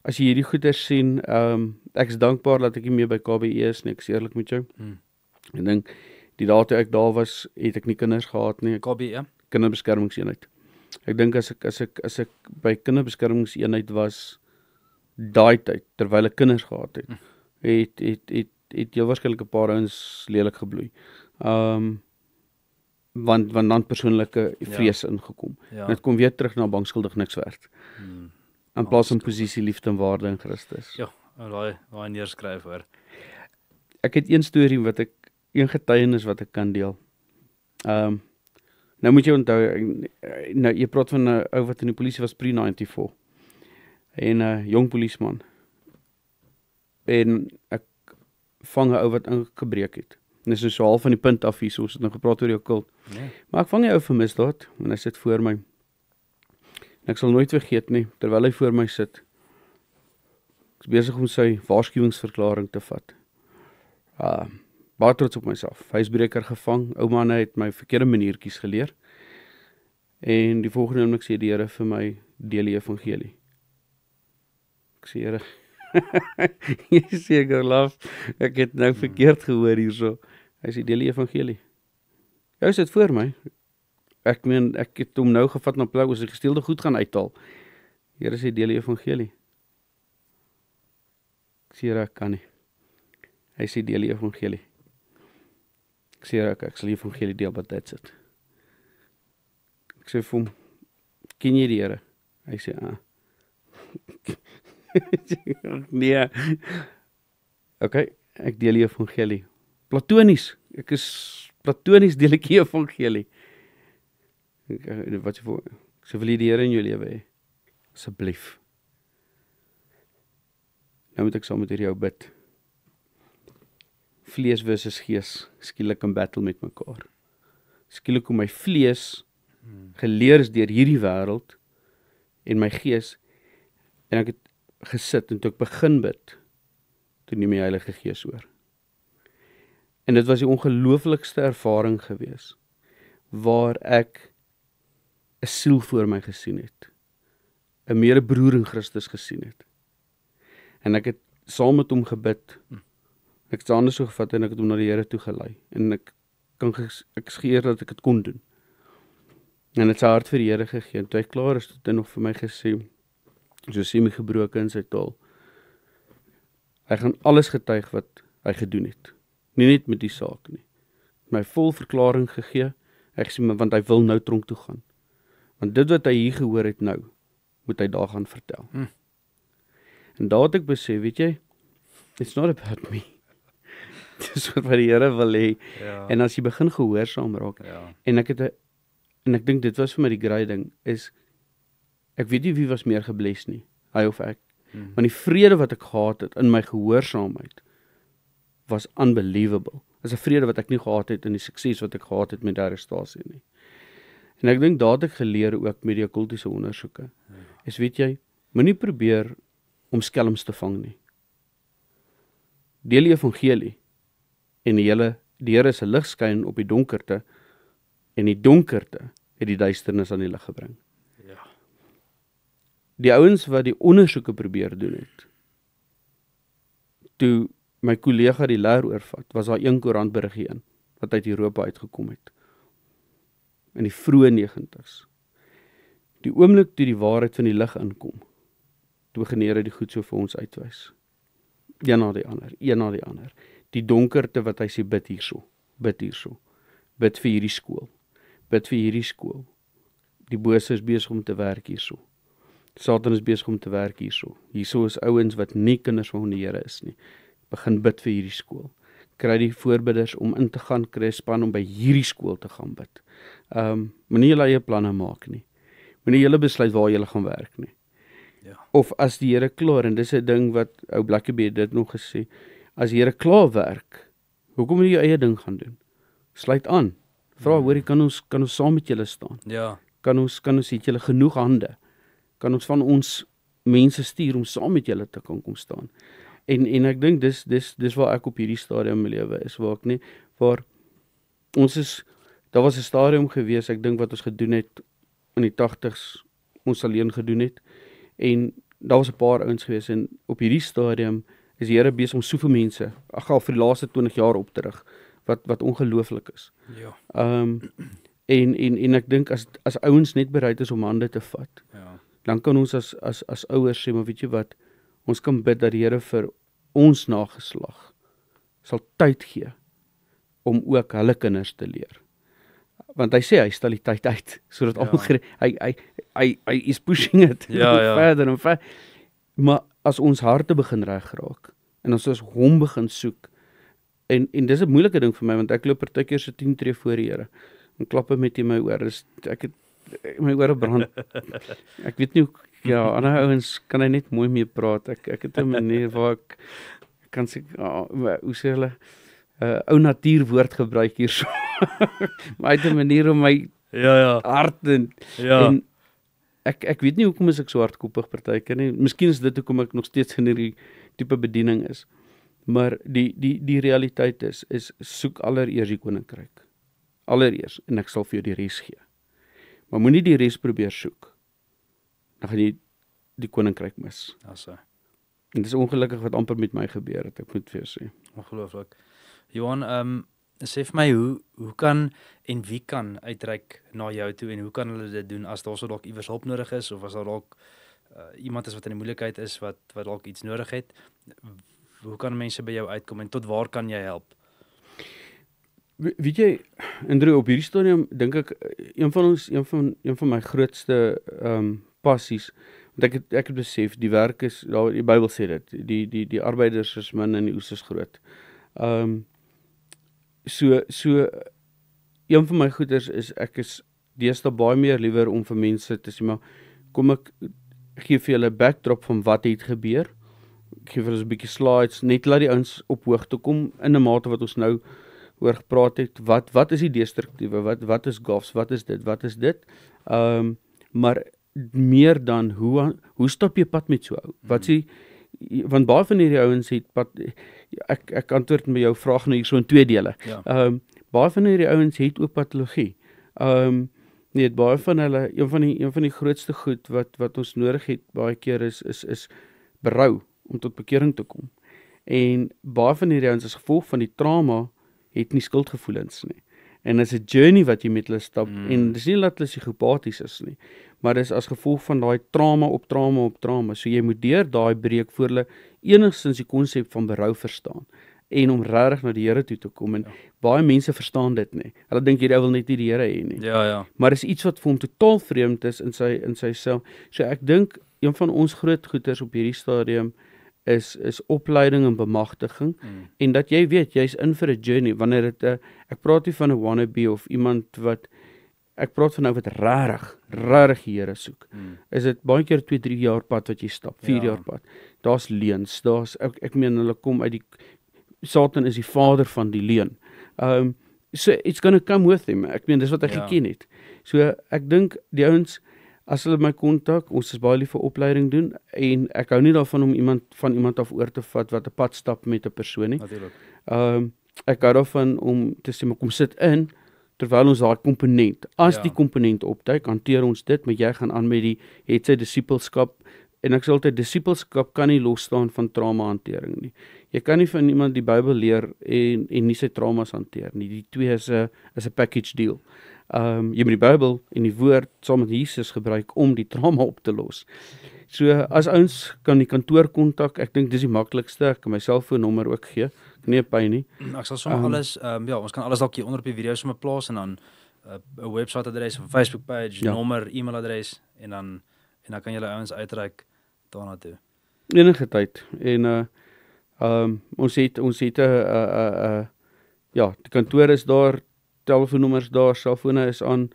As jy hierdie goeie sien, ek is dankbaar dat ek nie meer by KBE is nie, ek is eerlik met jou. Ek dink die dae toe ek daar was, het ek nie kinders gehad nie. KBE, Kinderbeskermingseenheid. Ek dink as ek by kinderbeskermingseenheid was daai tyd terwyl ek kinders gehad het, het jy waarskynlik 'n paar ouens lelik gebloei. Want dan persoonlike vrees ingekom. En dit kom weer terug na bangskuldig niks werd. In plaas van posisie, liefde en waarde in Christus. Ja, daai neerskryf hoor. Ek het een getuienis wat ek kan deel. Nou moet jy onthou, nou jy praat van 'n ou wat in die polisie was pre-94. En 'n jong polisieman. En ek vang 'n ou wat ingebreek het. En dis so half van die punt af hier, so ons het nou gepraat oor jou kult. Nee. Maar ek vang die ou vir misdaad en hy sit voor my. En ek sal nooit vergeet nie, terwyl hy voor my sit. Ek is besig om sy waarskuwingsverklaring te vat. Baie trots op myself. Huisbreker gevang, ou manne het my verkeerde maniertjies geleer. En die volgende oomblik sê die Here vir my, deel die evangelie. Ek sê, Here, jy seker laf, ek het nou verkeerd gehoor hierso. Hy sê, deel die evangelie. Jy sit voor my. ek meen, ek het hom nou gevat na plek, as ek gesteelde goed gaan uithaal. Here sê, deel die evangelie. Ek sê, Here, ek kan nie. Hy sê, deel die evangelie. Ek sê, Here, ek sal die evangelie deel, but that's it. Ek sê vir hom, ken jy die Here? Hy sê, nee. Okay, ek deel die evangelie. Platonies, ek is platonies deel ek die evangelie. Wat sê wil jy die Here in jou lewe hê? Asseblief. Nou moet ek saam met jou bid. Vlees versus gees, skielik in battle met mekaar. Skielik hoe my vlees geleer is deur hierdie wêreld en my gees, en ek het gesit en toe ek begin bid, toe neem die Heilige Gees oor. En dit was die ongelooflikste ervaring gewees, waar ek 'n siel voor my gesien het, 'n medebroer in Christus gesien het. En ek het saam met hom gebid. Ek het sy hande so gevat en ek het hom na die Here toe gelei. En ek is geëer dat ek dit kon doen. En het sy hart vir die Here gegee. En toe hy klaar is, het hy nog vir my gesê, so sê my gebroken in sy taal, hy gaan alles getuig wat hy gedoen het. Nie net met die saak nie. My vol verklaring gegee, hy gesê, want hy wil nou tronk toe gaan. Want dit wat hy hier gehoor het nou, moet hy daar gaan vertel. En daar het ek besef, weet jy, it's not about me. Dis wat die Here wil hê. Ja. En as jy begin gehoorsaam raak, en ek dink dit was vir my die groot ding, is, ek weet nie wie was meer gebless nie, hy of ek. Want die vrede wat ek gehad het in my gehoorsaamheid, was unbelievable. Is 'n vrede wat ek nie gehad het in die sukses wat ek gehad het met die arrestasie nie. En ek dink daar het ek geleer ook met die okkultiese ondersoeke, is weet jy, moenie probeer om skelms te vang nie. Deel die evangelie, en die Here se lig skyn op die donkerte, en die donkerte het die duisternis aan die lig gebring. Ja. Die ouens wat die ondersoeke probeer doen het, toe my kollega die leer oorvat, was daar een koerantberigie in, wat uit Europa uitgekom het, in die vroeë 90's. Die oomblik toe die waarheid van die lig inkom, toe begin Here die goed so vir ons uitwys. Een na die ander. Die donkerte wat hy sê, bid hierso, bid vir hierdie skool, die bose is besig om te werk hierso, Satan is besig om te werk hierso is ouens wat nie kinders van die Here is nie, begin bid vir hierdie skool, kry die voorbidders om in te gaan, kry 'n span om by hierdie skool te gaan bid. Moenie julle eie planne maak nie, moenie julle besluit waar julle gaan werk nie. Ja. Of as die Here klaar, en dis 'n ding wat ou Blakkebie dit nog gesê, as die Here klaar werk, hoekom moet jy jou eie ding gaan doen? Sluit aan. Vra, hoorie, kan ons saam met julle staan? Ja. Kan ons het julle genoeg hande? Kan ons van ons mense stuur om saam met julle te kan kom staan? En ek dink dis waar ek op hierdie stadium in my lewe is, waar ons is, daar was 'n stadium gewees, ek dink wat ons gedoen het in die 80's, ons alleen gedoen het, en daar was 'n paar ouens gewees, en op hierdie stadium is die Here besig om soveel mense, al vir die laaste 20 jaar op te rig, wat ongelooflik is. Ja. En ek dink as ouens net bereid is om hande te vat, dan kan ons as ouers sê, maar weet jy wat, ons kan bid dat die Here vir ons nageslag sal tyd gee om ook hulle kinders te leer. Want hy sê hy stel die tyd uit, sodat almal hy is pushing it verder en verder. Maar as ons harte begin reg raak, en as ons hom begin soek, en dis 'n moeilike ding vir my, want ek loop partykeer so 10 tree voor die Here, en klappe met in my oor, ek het my ore brand. Ek weet nie, ander ouens kan hy net mooi mee praat, ek het 'n manier waar ek kan sê, hoe sê hulle, ou natuurwoord gebruik hier so, maar hy het 'n manier om my hart en ek weet nie hoekom is ek so hardkoppig partykeer nie, miskien is dit hoekom ek nog steeds in hierdie tipe bediening is, maar die realiteit is soek allereers die koninkryk, allereers, en ek sal vir jou die res gee, maar moenie die res probeer soek, dan gaan jy die koninkryk mis. En dit is ongelukkig wat amper met my gebeur het, ek moet vir jou sê. Ongelooflik. Johan, Sê vir my hoe kan en wie kan uitreik na jou toe en hoe kan hulle dit doen as daar so dalk iewers hulp nodig is of as daar dalk iemand is wat in die moeilikheid is wat dalk iets nodig het? Hoe kan mense by jou uitkom en tot waar kan jy help? Weet jy, Andrew, op hierdie stadium dink ek een van my grootste passies, want ek het besef die werk is, die Bybel sê dit, die arbeiders is min en die oes is groot. So een van my goeders is ek is deesdae baie meer liewer om vir mense te sê, maar kom ek gee vir julle 'n backdrop van wat het gebeur. Ek gee vir hulle 'n bietjie slides, net laat die ouens op hoogte kom in 'n mate wat ons nou oor gepraat het. Wat is die destruktiewe? Wat is GOFs? Wat is dit? Maar meer dan hoe stap jy pad met so ou? Wat sê want baie van hierdie ouens het pad ek antwoord met jou vraag nou hier so in 2 dele. Ja. Baie van hierdie ouens het ook patologie. Nee, baie van hulle een van die grootste goed wat ons nodig het baie keer is berou om tot bekering te kom. En baie van hierdie ouens as gevolg van die trauma het nie skuldgevoelens nie. En dit is 'n journey wat jy met hulle stap en dis nie dat hulle psigopaties is nie, maar dis as gevolg van daai trauma op trauma. So jy moet deur daai breek voor hulle enigstens die konsep van berou verstaan en om regtig na die Here toe te kom en baie mense verstaan dit nie. Hulle dink hierdie ou wil net nie die Here hê nie. Ja. Maar is iets wat vir hom totaal vreemd is in sy self. So ek dink een van ons groot goeders op hierdie stadium is opleiding en bemagtiging en dat jy weet jy's in vir 'n journey wanneer dit ek praat nie van 'n wannabe of iemand wat ek praat van nou wat regtig die Here soek. Is dit baie keer 2-3 jaar pad wat jy stap, 4 jaar pad. Daar's leuns, ek meen hulle kom uit die Satan is die vader van die leuen. So it's going to come with him. Ek meen dis wat ek geken het. So ek dink die ouens as hulle my kontak, ons is baie lief vir opleiding doen en ek hou nie daarvan om iemand af oor te vat wat 'n pad stap met 'n persoon nie. Natuurlik. Ek hou daarvan om te sê maar kom sit in terwyl ons daai komponent. As die komponent opduik, hanteer ons dit, maar jy gaan aan met die hetsy disippelskap en ek sê altyd disippelskap kan nie los staan van trauma-hantering nie. Jy kan nie van iemand die Bybel leer en nie sy traumas hanteer nie. Die twee is 'n package deal. Jy moet die Bybel en die woord saam met Jesus gebruik om die trauma op te los. So as ouens kan die kantoor kontak, ek dink dis die maklikste. Ek kan my selfoonnommer ook gee. Nee pyn nie. Ek sal sommer alles ons kan alles dalk hier onder op die video sommer plaas en dan 'n webwerf adres of 'n Facebook page, nommer, e-mailadres en dan kan julle ouens uitreik daarna toe. Enige tyd. En ons het die kantoor is daar, telefoonnommers daar, selfone is aan.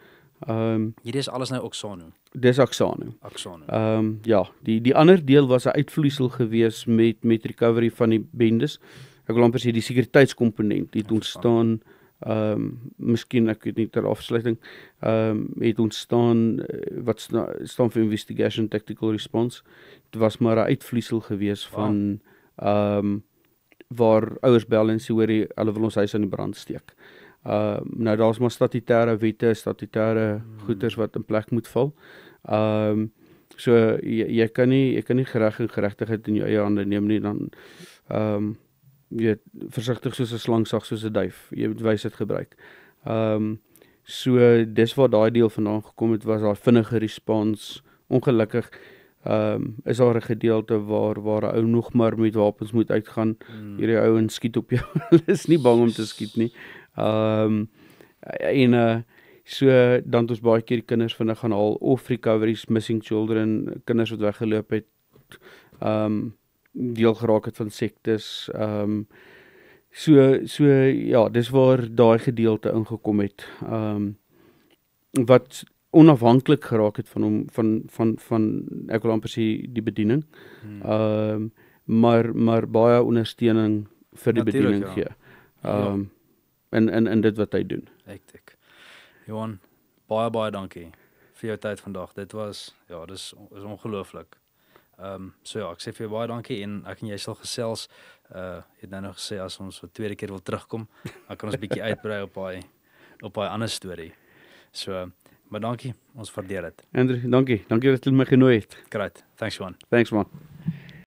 Hierdie is alles nou Oxano. Dis Oxano. Oxano. Die ander deel was 'n uitvloeisel gewees met recovery van die bendes. Ek wil amper sê die sekuriteitskomponent het ontstaan, miskien ek weet nie ter afsluiting, het ontstaan wat staan vir Investigation Tactical Response. Dit was maar 'n uitvloeisel gewees van waar ouers bel en sê hoor hulle wil ons huis aan die brand steek. Nou daar's maar statutêre wette, statutêre goeders wat in plek moet val. So jy kan nie reg en geregtigheid in jou eie hande neem nie, dan jy weet versigtig soos 'n slang, sag soos 'n duif. Jy moet wysheid gebruik. So dis waar daai deel vandaan gekom het, was daar vinnige respons. Ongelukkig is daar 'n gedeelte waar 'n ou nog maar met wapens moet uitgaan. Hierdie ouens skiet op jou. Hulle is nie bang om te skiet nie. So dan het ons baie keer die kinders vinnig gaan haal of recoveries, missing children, kinders wat weggeloop het, deel geraak het van sektes. So ja, dis waar daai gedeelte ingekom het. Wat onafhanklik geraak het van hom van ek wil amper sê die bediening. Maar baie ondersteuning vir die bediening gee. In dit wat hy doen. Ek. Johan, baie dankie vir jou tyd vandag. Dit was dis ongelooflik. So ja, ek sê vir jou baie dankie en ek en jy sal gesels. Het nou nog gesê as ons vir tweede keer wil terugkom, dan kan ons bietjie uitbrei op daai ander storie. So, maar dankie, ons waardeer dit. Andrew, dankie dat jy my genooi het. Great. Thanks Johan. Thanks man.